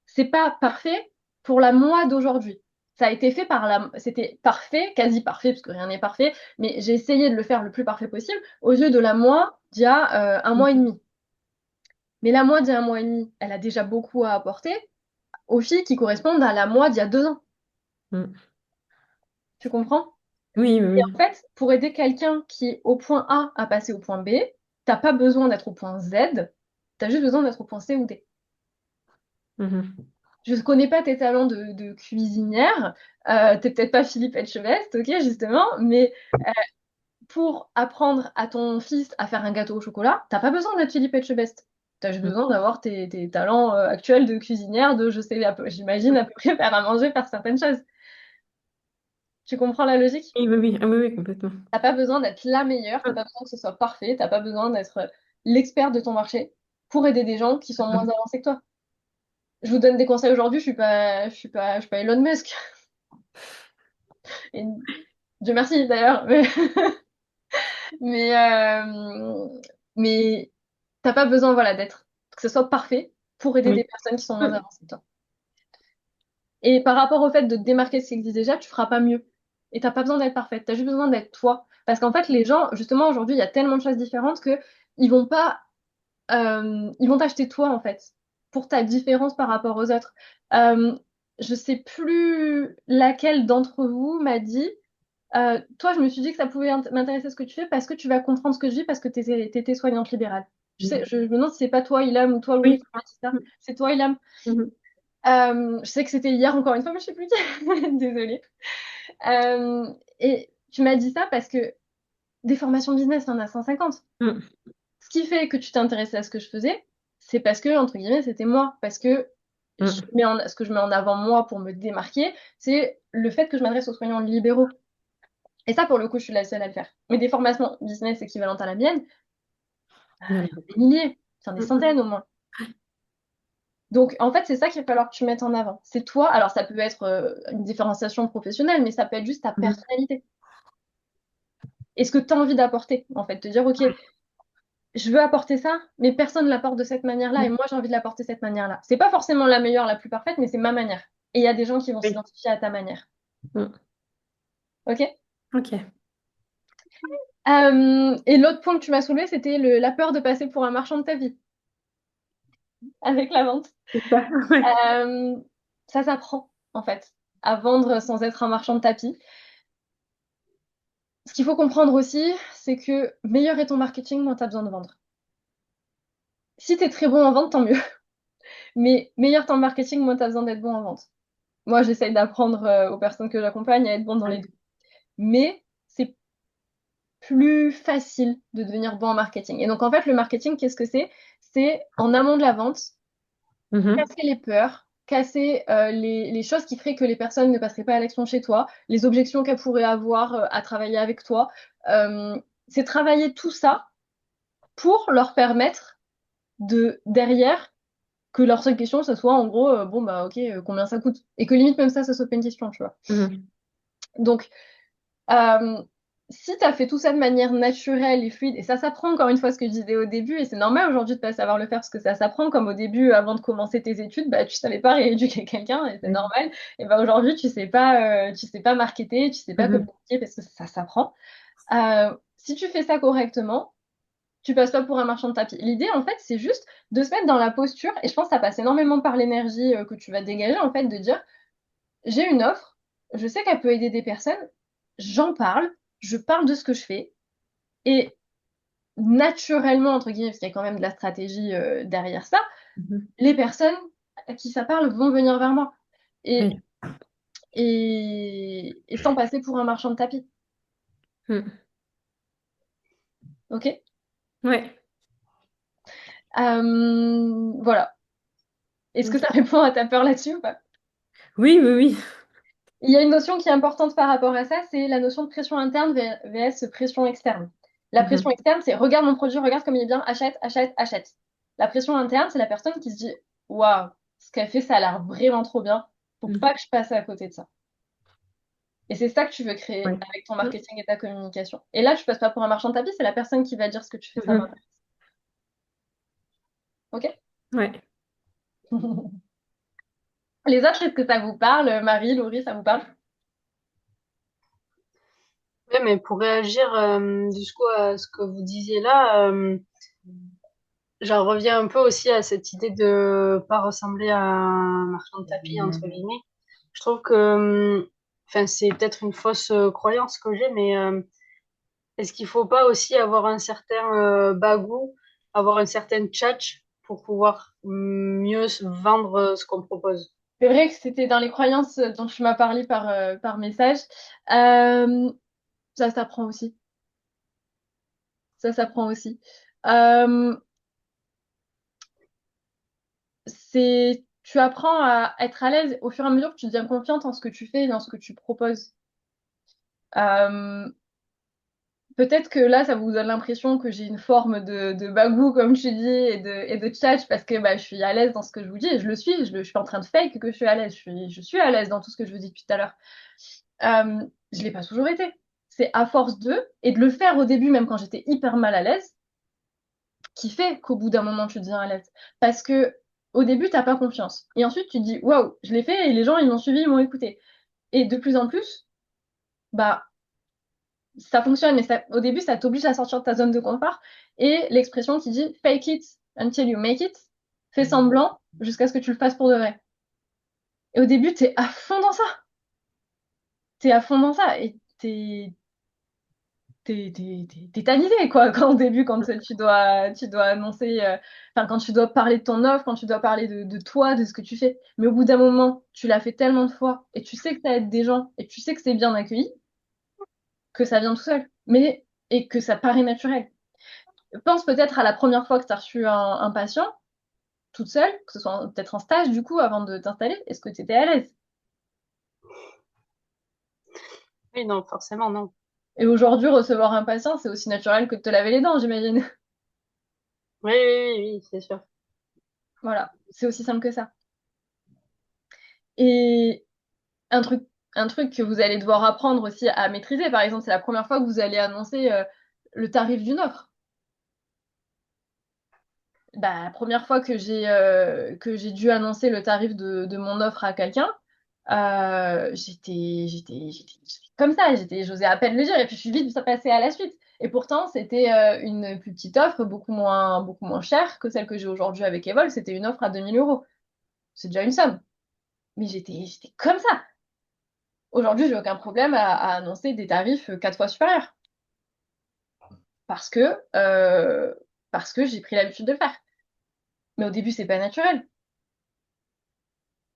C'est pas parfait pour la moi d'aujourd'hui. Ça a été fait c'était parfait, quasi parfait, parce que rien n'est parfait, mais j'ai essayé de le faire le plus parfait possible aux yeux de la moi d'il y a un mois et demi. Mais la moi d'il y a un mois et demi, elle a déjà beaucoup à apporter aux filles qui correspondent à la moi d'il y a 2 ans. Mm. Tu comprends? Oui, oui, Et oui. en fait, pour aider quelqu'un qui est au point A à passer au point B, t'as pas besoin d'être au point Z, t'as juste besoin d'être au point C ou D. Mhm. Je ne connais pas tes talents de cuisinière, t'es peut-être pas Philippe Etchebest, ok, justement, mais pour apprendre à ton fils à faire un gâteau au chocolat, t'as pas besoin d'être Philippe Etchebest. T'as juste besoin d'avoir tes talents actuels de cuisinière, de je sais, j'imagine à peu près faire à manger, faire certaines choses. Tu comprends la logique? Oui, oui, oui. Ah, oui, oui, complètement. T'as pas besoin d'être la meilleure, t'as pas besoin que ce soit parfait, t'as pas besoin d'être l'expert de ton marché pour aider des gens qui sont moins Mhm. avancés que toi. Je vous donne des conseils aujourd'hui, je suis pas Elon Musk. Et Dieu merci d'ailleurs, mais, mais t'as pas besoin, voilà, que ce soit parfait pour aider des Oui. personnes qui sont moins avancées que toi. Et par rapport au fait de te démarquer de ce qui existe déjà, tu feras pas mieux. Et t'as pas besoin d'être parfaite, t'as juste besoin d'être toi. Parce qu'en fait, les gens, justement, aujourd'hui, il y a tellement de choses différentes que ils vont pas, ils vont t'acheter toi, en fait, pour ta différence par rapport aux autres. Euh, je sais plus laquelle d'entre vous m'a dit. Toi, je me suis dit que ça pouvait m'intéresser ce que tu fais parce que tu vas comprendre ce que je vis parce que tu étais soignante libérale. je me demande si c'est pas toi, Ilham, ou toi, Louis, Oui. qui m'a dit ça. C'est toi, Ilham. Mhm. Je sais que c'était hier, encore une fois, mais je sais plus qui. Désolée. Et tu m'as dit ça parce que des formations business, il y en a 150. Mm. Ce qui fait que tu t'es intéressé à ce que je faisais, c'est parce que, entre guillemets, c'était moi. Parce que ce que je mets en avant, moi, pour me démarquer, c'est le fait que je m'adresse aux soignants libéraux. Et ça, pour le coup, je suis la seule à le faire. Mais des formations business équivalentes à la mienne, Il y en a des milliers, enfin des beaucoup. centaines au moins. Donc, en fait, c'est ça qu'il va falloir que tu mettes en avant. C'est toi, alors ça peut être une différenciation professionnelle, mais ça peut être juste ta Mhm. personnalité. Et ce que tu as envie d'apporter, en fait. Te dire, OK, je veux apporter ça, mais personne ne l'apporte de cette manière-là, et moi, j'ai envie de l'apporter de cette manière-là. C'est pas forcément la meilleure, la plus parfaite, mais c'est ma manière. Et il y a des gens qui vont Oui. s'identifier à ta manière. Mm. OK? Ok. Et l'autre point que tu m'as soulevé, c'était la peur de passer pour un marchand de tapis avec la vente. C'est ça. Ouais. Euh, Ça s'apprend, en fait, à vendre sans être un marchand de tapis. Ce qu'il faut comprendre aussi, c'est que meilleur est ton marketing, moins tu as besoin de vendre. Si tu es très bon en vente, tant mieux. Mais meilleur ton marketing, moins tu as besoin d'être bon en vente. Moi, j'essaye d'apprendre aux personnes que j'accompagne à être bon dans les deux. Mais c'est plus facile de devenir bon en marketing. Et donc, en fait, le marketing, qu'est-ce que c'est? C'est en amont de la vente, Mhm. casser les peurs, casser les choses qui feraient que les personnes ne passeraient pas à l'action chez toi, les objections qu'elles pourraient avoir à travailler avec toi. C'est travailler tout ça pour leur permettre de, derrière, que leur seule question, ce soit en gros, bon, bah ok, combien ça coûte? Et que limite, même ça soit pas une question, tu vois. Mhm. Donc, Euh, si tu as fait tout ça de manière naturelle et fluide, et ça s'apprend encore une fois ce que je disais au début, et c'est normal aujourd'hui de pas savoir le faire parce que ça s'apprend, comme au début, avant de commencer tes études, bah, tu savais pas rééduquer quelqu'un, et c'est Oui. normal. Et bah, aujourd'hui, tu sais pas marketer, tu sais pas Mhm. communiquer parce que ça s'apprend. Si tu fais ça correctement, tu passes pas pour un marchand de tapis. L'idée, en fait, c'est juste de se mettre dans la posture, et je pense que ça passe énormément par l'énergie que tu vas dégager, en fait, de dire, j'ai une offre, je sais qu'elle peut aider des personnes, j'en parle, je parle de ce que je fais, et naturellement, entre guillemets, parce qu'il y a quand même de la stratégie derrière ça, Mhm. les personnes à qui ça parle vont venir vers moi. Et, Oui. et sans passer pour un marchand de tapis. Mm. OK? Ouais. Voilà. Est-ce que Ok. ça répond à ta peur là-dessus ou pas? Oui, oui, oui. Il y a une notion qui est importante par rapport à ça, c'est la notion de pression interne vs pression externe. La pression Mhm. externe, c'est regarde mon produit, regarde comme il est bien, achète, achète, achète. La pression interne, c'est la personne qui se dit waouh, ce qu'elle fait, ça a l'air vraiment trop bien. Faut Mhm. pas que je passe à côté de ça. Et c'est ça que tu veux créer Ouais. avec ton marketing et ta communication. Et là, tu passes pas pour un marchand de tapis, c'est la personne qui va dire ce que tu fais, ça Mhm. m'intéresse. Ok? Ouais. Les autres, est-ce que ça vous parle? Marie, Laurie, ça vous parle? Ouais, mais pour réagir du coup à ce que vous disiez là, j'en reviens un peu aussi à cette idée de pas ressembler à un marchand de tapis entre guillemets. Je trouve que, enfin, c'est peut-être une fausse croyance que j'ai, mais est-ce qu'il faut pas aussi avoir un certain bagou, avoir une certaine tchatch pour pouvoir mieux vendre ce qu'on propose? C'est vrai que c'était dans les croyances dont tu m'as parlé par message. Euh, Ça s'apprend aussi. Ça s'apprend aussi. Euh, Tu apprends à être à l'aise au fur et à mesure que tu deviens confiante en ce que tu fais et dans ce que tu proposes. Euh, Peut-être que là, ça vous donne l'impression que j'ai une forme de bagou, comme tu dis, et de tchatch, parce que bah, je suis à l'aise dans ce que je vous dis, et je le suis, je suis pas en train de fake que je suis à l'aise, je suis à l'aise dans tout ce que je vous dis depuis tout à l'heure. Je l'ai pas toujours été. C'est à force de, et de le faire au début, même quand j'étais hyper mal à l'aise, qui fait qu'au bout d'un moment, tu deviens à l'aise. Parce que au début, t'as pas confiance. Et ensuite, tu te dis, waouh, je l'ai fait, et les gens, ils m'ont suivi, ils m'ont écouté. Et de plus en plus, bah, ça fonctionne, mais au début, ça t'oblige à sortir de ta zone de confort. Et l'expression qui dit fake it until you make it, fais semblant jusqu'à ce que tu le fasses pour de vrai. Et au début, t'es à fond dans ça. T'es à fond dans ça. Et t'es tétanisé, quoi, quand au début, quand tu dois annoncer, enfin, quand tu dois parler de ton offre, quand tu dois parler de toi, de ce que tu fais. Mais au bout d'un moment, tu l'as fait tellement de fois, et tu sais que ça aide des gens, et tu sais que c'est bien accueilli, que ça vient tout seul. Et que ça paraît naturel. Pense peut-être à la première fois que tu as reçu un patient, toute seule, que ce soit peut-être en stage, du coup, avant de t'installer. Est-ce que tu étais à l'aise? Oui, non, forcément, non. Et aujourd'hui, recevoir un patient, c'est aussi naturel que de te laver les dents, j'imagine. Oui, oui, oui, oui, c'est sûr. Voilà, c'est aussi simple que ça. Et un truc, un truc que vous allez devoir apprendre aussi à maîtriser, par exemple, c'est la première fois que vous allez annoncer le tarif d'une offre. Bah, la première fois que j'ai dû annoncer le tarif de mon offre à quelqu'un, j'étais comme ça, j'osais à peine le dire, et puis je suis vite passée à la suite. Et pourtant, c'était une plus petite offre, beaucoup moins chère que celle que j'ai aujourd'hui avec Evol. C'était une offre à 2 000 euros. C'est déjà une somme. Mais j'étais comme ça. Aujourd'hui, j'ai aucun problème à annoncer des tarifs 4 fois supérieurs. Parce que, euh, parce que j'ai pris l'habitude de le faire. Mais au début, c'est pas naturel.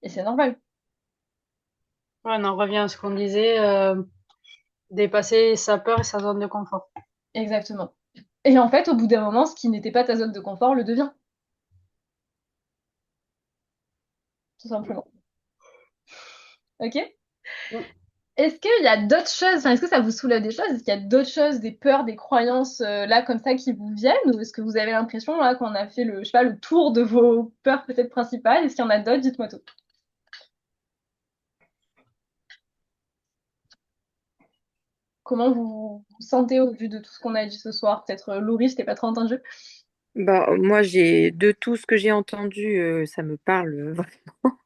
Et c'est normal. Ouais, on en revient à ce qu'on disait, dépasser sa peur et sa zone de confort. Exactement. Et en fait, au bout d'un moment, ce qui n'était pas ta zone de confort le devient, tout simplement. Ok? Mm. Est-ce qu'il y a d'autres choses, enfin, est-ce que ça vous soulève des choses? Est-ce qu'il y a d'autres choses, des peurs, des croyances là comme ça qui vous viennent? Ou est-ce que vous avez l'impression là qu'on a fait le, je sais pas, le tour de vos peurs peut-être principales? Est-ce qu'il y en a d'autres? Dites-moi tout. Comment vous vous sentez au vu de tout ce qu'on a dit ce soir? Peut-être Laurie, je t'ai pas trop entendu. Bah, moi, de tout ce que j'ai entendu, ça me parle vraiment.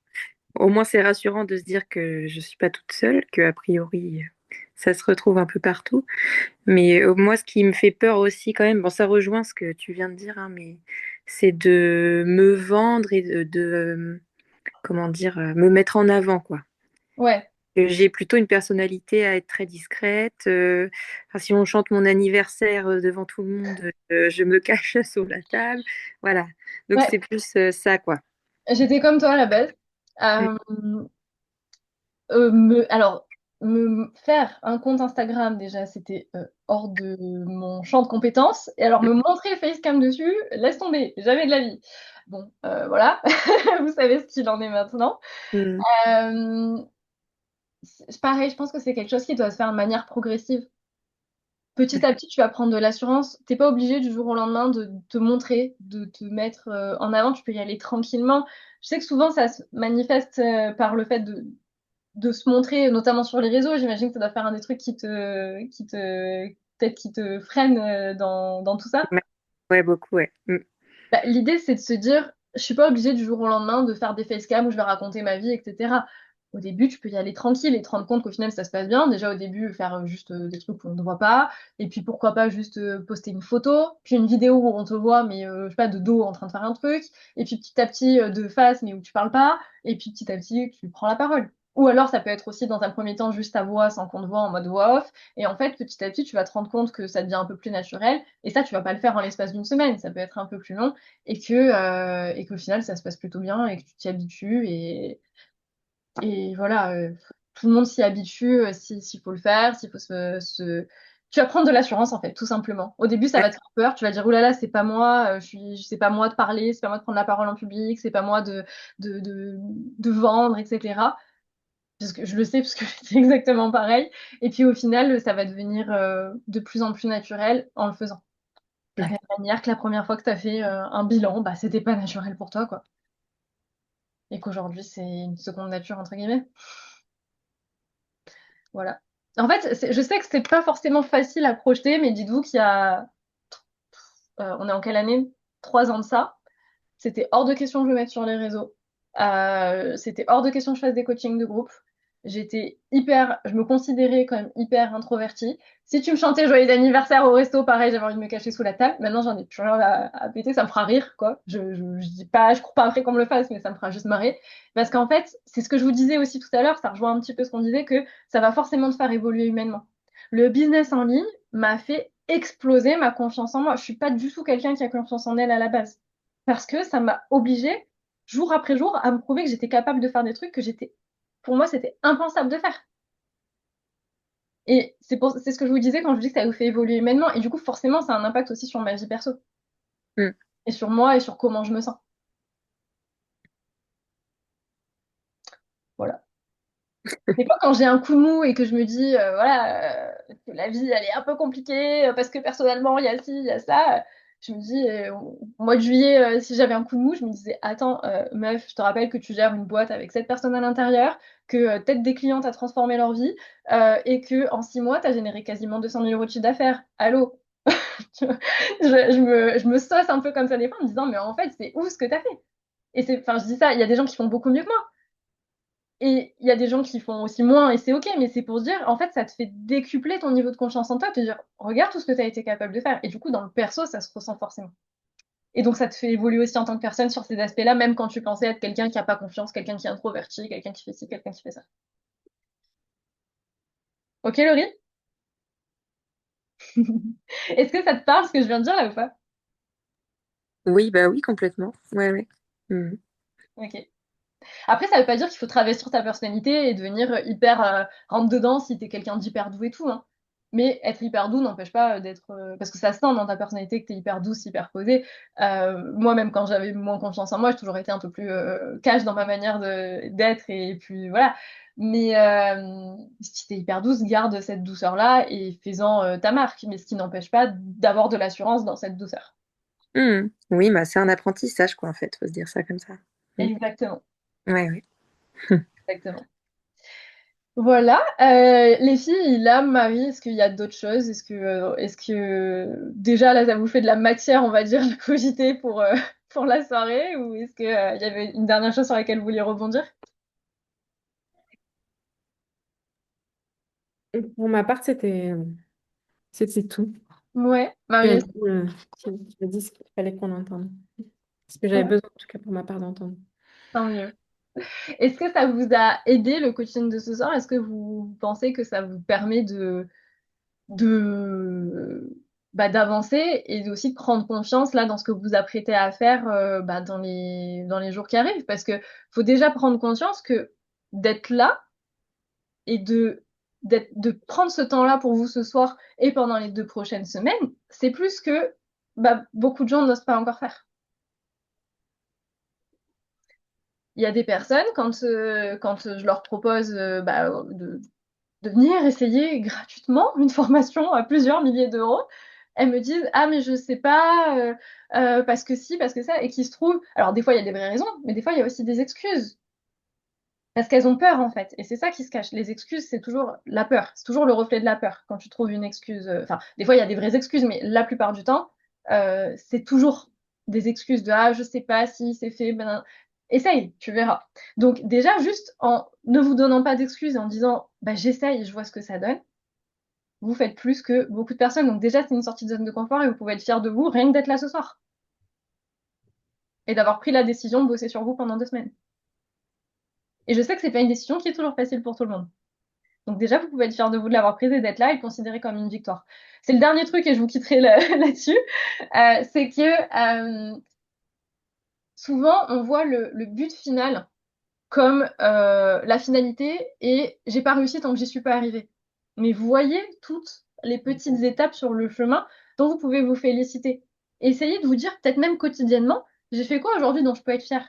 Au moins, c'est rassurant de se dire que je suis pas toute seule, que a priori, ça se retrouve un peu partout. Mais moi, ce qui me fait peur aussi, quand même, bon, ça rejoint ce que tu viens de dire, hein, mais c'est de me vendre et comment dire, me mettre en avant, quoi. Ouais, J'ai plutôt une personnalité à être très discrète. Enfin, si on chante mon anniversaire devant tout le monde, je me cache sous la table. Voilà. Donc ouais, c'est plus ça, quoi. j'étais comme toi à la base. Mm. Euh, alors, me faire un compte Instagram, déjà, c'était hors de mon champ de compétences. Et alors, me montrer Facecam dessus, laisse tomber, jamais de la vie. Bon, voilà, vous savez ce qu'il en est maintenant. Mm. Euh, Pareil, je pense que c'est quelque chose qui doit se faire de manière progressive. Petit à petit, tu vas prendre de l'assurance. T'es pas obligé du jour au lendemain de te montrer, de te mettre en avant. Tu peux y aller tranquillement. Je sais que souvent, ça se manifeste par le fait de se montrer, notamment sur les réseaux. J'imagine que ça doit faire un des trucs peut-être qui te freine dans tout ça. Ouais, ouais, beaucoup, ouais. Mm. Bah, l'idée, c'est de se dire, je suis pas obligée du jour au lendemain de faire des facecam où je vais raconter ma vie, etc. Au début, tu peux y aller tranquille et te rendre compte qu'au final, ça se passe bien. Déjà, au début, faire juste des trucs où on ne te voit pas. Et puis, pourquoi pas juste poster une photo, puis une vidéo où on te voit, mais je sais pas, de dos en train de faire un truc. Et puis, petit à petit, de face, mais où tu parles pas. Et puis, petit à petit, tu prends la parole. Ou alors, ça peut être aussi dans un premier temps juste ta voix sans qu'on te voit en mode voix off. Et en fait, petit à petit, tu vas te rendre compte que ça devient un peu plus naturel. Et ça, tu vas pas le faire en l'espace d'une semaine. Ça peut être un peu plus long et qu'au final ça se passe plutôt bien et que tu t'y habitues et voilà, tout le monde s'y habitue s'il faut le faire, s'il faut tu vas prendre de l'assurance en fait, tout simplement. Au début ça Ouais, va te faire peur, tu vas dire oulala, c'est pas moi, c'est pas moi de parler, c'est pas moi de prendre la parole en public, c'est pas moi de, de, de vendre, etc. Parce que je le sais parce que c'est exactement pareil. Et puis au final, ça va devenir de plus en plus naturel en le faisant. De la ouais. même manière que la première fois que tu as fait un bilan, bah, c'était pas naturel pour toi, quoi. Et qu'aujourd'hui, c'est une seconde nature, entre guillemets. Voilà. En fait, je sais que c'est pas forcément facile à projeter, mais dites-vous qu'il y a, on est en quelle année? 3 ans de ça. C'était hors de question que je me mette sur les réseaux. C'était hors de question que je fasse des coachings de groupe. Je me considérais quand même hyper introvertie. Si tu me chantais joyeux anniversaire au resto, pareil, j'avais envie de me cacher sous la table. Maintenant, j'en ai plus rien à péter, ça me fera rire, quoi. Je dis pas, je cours pas après qu'on me le fasse, mais ça me fera juste marrer. Parce qu'en fait, c'est ce que je vous disais aussi tout à l'heure, ça rejoint un petit peu ce qu'on disait, que ça va forcément te faire évoluer humainement. Le business en ligne m'a fait exploser ma confiance en moi. Je suis pas du tout quelqu'un qui a confiance en elle à la base. Parce que ça m'a obligée, jour après jour, à me prouver que j'étais capable de faire des trucs pour moi, c'était impensable de faire. Et c'est ce que je vous disais quand je vous dis que ça vous fait évoluer humainement. Et du coup, forcément, ça a un impact aussi sur ma vie perso. Mm. Et sur moi et sur comment je me sens. Voilà. Des fois, quand j'ai un coup de mou et que je me dis, voilà, que la vie, elle est un peu compliquée, parce que personnellement, il y a ci, il y a ça, je me dis, au mois de juillet, si j'avais un coup de mou, je me disais, attends, meuf, je te rappelle que tu gères une boîte avec 7 personnes à l'intérieur, que peut-être des clients t'as transformé leur vie, et que en 6 mois, t'as généré quasiment 200 000 euros de chiffre d'affaires. Allô? Je me sauce un peu comme ça des fois en me disant, mais en fait, c'est ouf ce que t'as fait. Et enfin, je dis ça, il y a des gens qui font beaucoup mieux que moi. Et il y a des gens qui font aussi moins et c'est ok, mais c'est pour se dire, en fait, ça te fait décupler ton niveau de confiance en toi, te dire, regarde tout ce que tu as été capable de faire. Et du coup, dans le perso, ça se ressent forcément. Et donc, ça te fait évoluer aussi en tant que personne sur ces aspects-là, même quand tu pensais être quelqu'un qui n'a pas confiance, quelqu'un qui est introverti, quelqu'un qui fait ci, quelqu'un qui fait ça. Ok, Laurie? Est-ce que ça te parle ce que je viens de dire là ou pas? Oui, bah oui, complètement. Ouais, ouais. Mm. Ok. Après, ça veut pas dire qu'il faut travestir ta personnalité et devenir hyper rentre dedans si t'es quelqu'un d'hyper doux et tout, hein. Mais être hyper doux n'empêche pas d'être parce que ça se sent dans ta personnalité que t'es hyper douce, hyper posée. Moi, même quand j'avais moins confiance en moi, j'ai toujours été un peu plus cash dans ma manière d'être et puis voilà. Mais si t'es hyper douce, garde cette douceur-là et fais-en ta marque. Mais ce qui n'empêche pas d'avoir de l'assurance dans cette douceur. Mm. Oui, bah c'est un apprentissage, quoi, en fait, faut se dire ça comme ça. Mm. Exactement, Ouais, ouais. exactement. Voilà, les filles, là, Marie, est-ce qu'il y a d'autres choses? Est-ce que déjà là, ça vous fait de la matière, on va dire, de cogiter pour la soirée, ou est-ce que il y avait une dernière chose sur laquelle vous vouliez rebondir? Pour ma part, c'était tout. Ouais, Tu Marie, as dit, tu as dit ce qu'il fallait qu'on entende. Ce que j'avais ouais, besoin, en tout cas, pour ma part, d'entendre. tant mieux. Est-ce que ça vous a aidé le coaching de ce soir? Est-ce que vous pensez que ça vous permet de d'avancer et aussi de prendre confiance là dans ce que vous apprêtez à faire dans les jours qui arrivent parce que faut déjà prendre conscience que d'être là et de prendre ce temps-là pour vous ce soir et pendant les 2 prochaines semaines, c'est plus que beaucoup de gens n'osent pas encore faire. Il y a des personnes quand je leur propose de venir essayer gratuitement une formation à plusieurs milliers d'euros, elles me disent ah mais je sais pas parce que si parce que ça et qui se trouve alors des fois il y a des vraies raisons mais des fois il y a aussi des excuses parce qu'elles ont peur en fait et c'est ça qui se cache. Les excuses c'est toujours la peur, c'est toujours le reflet de la peur quand tu trouves une excuse. Enfin des fois il y a des vraies excuses mais la plupart du temps c'est toujours des excuses de ah je sais pas si c'est fait ben essaye tu verras. Donc déjà juste en ne vous donnant pas d'excuses et en disant bah j'essaye je vois ce que ça donne, vous faites plus que beaucoup de personnes. Donc déjà, c'est une sortie de zone de confort et vous pouvez être fiers de vous rien que d'être là ce soir et d'avoir pris la décision de bosser sur vous pendant 2 semaines. Et je sais que c'est pas une décision qui est toujours facile pour tout le monde. Donc déjà, vous pouvez être fiers de vous de l'avoir prise et d'être là et le considérer comme une victoire. C'est le dernier truc et je vous quitterai là-dessus. C'est que souvent, on voit le but final comme la finalité et j'ai pas réussi tant que j'y suis pas arrivée. Mais vous voyez toutes les petites étapes sur le chemin dont vous pouvez vous féliciter. Essayez de vous dire, peut-être même quotidiennement, j'ai fait quoi aujourd'hui dont je peux être fière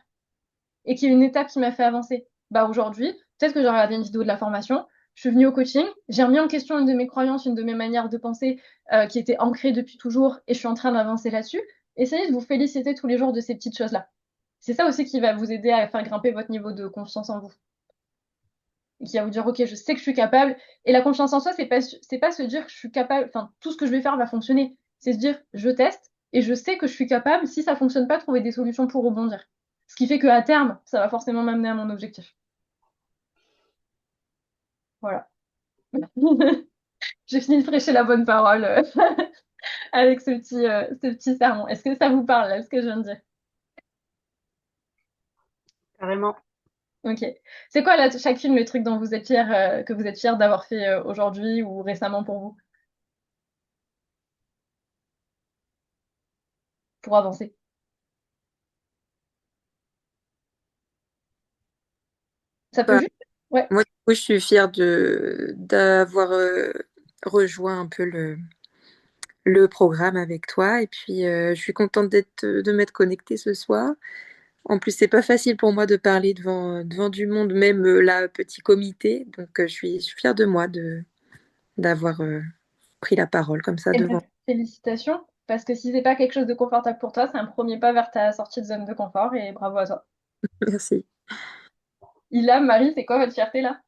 et qui est une étape qui m'a fait avancer. Bah aujourd'hui, peut-être que j'ai regardé une vidéo de la formation, je suis venue au coaching, j'ai remis en question une de mes croyances, une de mes manières de penser qui était ancrée depuis toujours et je suis en train d'avancer là-dessus. Essayez de vous féliciter tous les jours de ces petites choses-là. C'est ça aussi qui va vous aider à faire grimper votre niveau de confiance en vous qui va vous dire ok je sais que je suis capable et la confiance en soi c'est pas se dire que je suis capable enfin tout ce que je vais faire va fonctionner c'est se dire je teste et je sais que je suis capable si ça fonctionne pas trouver des solutions pour rebondir ce qui fait qu'à terme ça va forcément m'amener à mon objectif voilà j'ai fini de prêcher la bonne parole avec ce petit sermon est-ce que ça vous parle là ce que je viens de dire Carrément. Ok. C'est quoi là, chacune le truc dont vous êtes fiers, que vous êtes fiers d'avoir fait aujourd'hui ou récemment pour vous, pour avancer? Ça peut Bah, juste. Ouais. moi, du coup, je suis fière d'avoir rejoint un peu le programme avec toi. Et puis, je suis contente de m'être connectée ce soir. En plus, c'est pas facile pour moi de parler devant du monde, même là, petit comité. Donc, je suis fière de moi d'avoir pris la parole comme ça Et ben, devant. félicitations, parce que si c'est pas quelque chose de confortable pour toi, c'est un premier pas vers ta sortie de zone de confort et bravo à toi. Merci. Ilham, Marie, c'est quoi votre fierté là?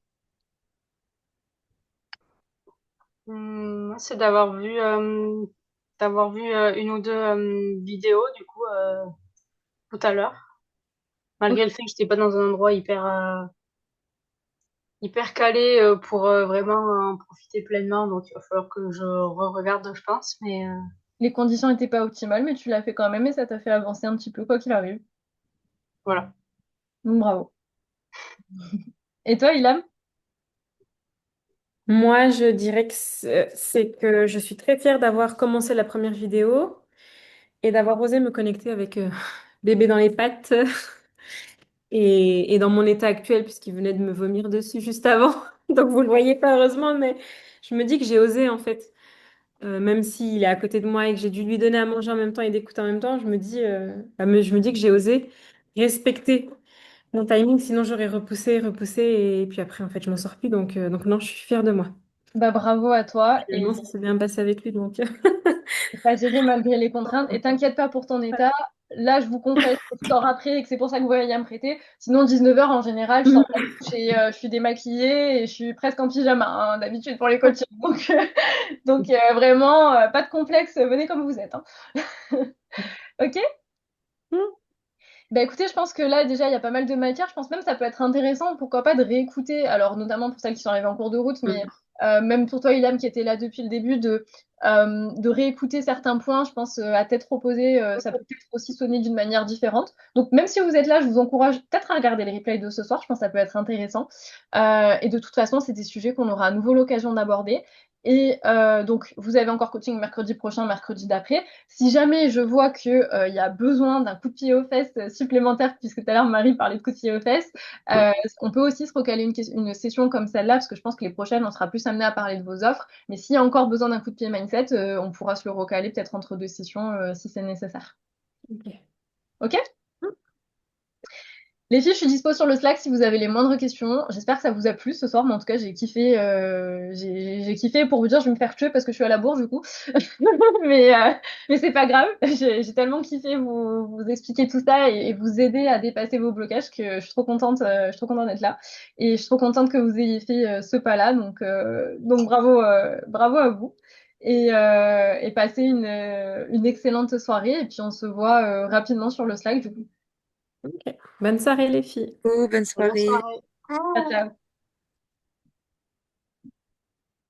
Moi, c'est d'avoir vu une ou deux vidéos du coup tout à l'heure, Ok. malgré le fait que j'étais pas dans un endroit hyper calé pour vraiment en profiter pleinement, donc il va falloir que je re-regarde, je pense, mais Les conditions n'étaient pas optimales, mais tu l'as fait quand même et ça t'a fait avancer un petit peu, quoi qu'il arrive. voilà. Donc, bravo. Et toi, Ilham? Moi, je dirais que c'est que je suis très fière d'avoir commencé la première vidéo et d'avoir osé me connecter avec bébé dans les pattes et dans mon état actuel, puisqu'il venait de me vomir dessus juste avant. Donc, vous le voyez pas, heureusement, mais je me dis que j'ai osé, en fait. Même s'il est à côté de moi et que j'ai dû lui donner à manger en même temps et d'écouter en même temps, je me dis que j'ai osé respecter mon timing, sinon j'aurais repoussé, et puis après, en fait, je m'en sors plus. Donc non, je suis fière de moi. Bah, bravo à toi et Finalement, ça s'est bien passé avec lui, donc. t'as géré malgré les contraintes. Et t'inquiète pas pour ton état. Là, je vous confesse que je sors après et que c'est pour ça que vous voyez à me prêter. Sinon, 19h en général, je sors de la douche et je suis démaquillée et je suis presque en pyjama, hein, d'habitude pour les coachings. Donc, vraiment, pas de complexe, venez comme vous êtes, hein. Ok? Bah écoutez, je pense que là déjà il y a pas mal de matière. Je pense même que ça peut être intéressant, pourquoi pas, de réécouter. Alors notamment pour celles qui sont arrivées en cours de route, mais même pour toi, Ilham, qui était là depuis le début, de réécouter certains points. Je pense à tête reposée, ça peut peut-être aussi sonner d'une manière différente. Donc même si vous êtes là, je vous encourage peut-être à regarder les replays de ce soir. Je pense que ça peut être intéressant. Et de toute façon, c'est des sujets qu'on aura à nouveau l'occasion d'aborder. Et donc, vous avez encore coaching mercredi prochain, mercredi d'après. Si jamais je vois que il y a besoin d'un coup de pied aux fesses supplémentaire, puisque tout à l'heure Marie parlait de coup de pied aux fesses, euh, on peut aussi se recaler une session comme celle-là, parce que je pense que les prochaines, on sera plus amené à parler de vos offres. Mais s'il y a encore besoin d'un coup de pied mindset, on pourra se le recaler peut-être entre deux sessions si c'est nécessaire. Ok. Ok? Les filles, je suis dispo sur le Slack si vous avez les moindres questions. J'espère que ça vous a plu ce soir, mais en tout cas, j'ai kiffé. J'ai kiffé. Pour vous dire, je vais me faire tuer parce que je suis à la bourre du coup. mais mais c'est pas grave. J'ai tellement kiffé vous expliquer tout ça et vous aider à dépasser vos blocages que je suis trop contente. Je suis trop contente d'être là et je suis trop contente que vous ayez fait ce pas-là. Donc bravo, bravo à vous. Et passez une excellente soirée. Et puis on se voit rapidement sur le Slack du coup. Ok. Bonne soirée, les filles. Oh, bonne Bonne soirée. soirée. Ciao, ciao.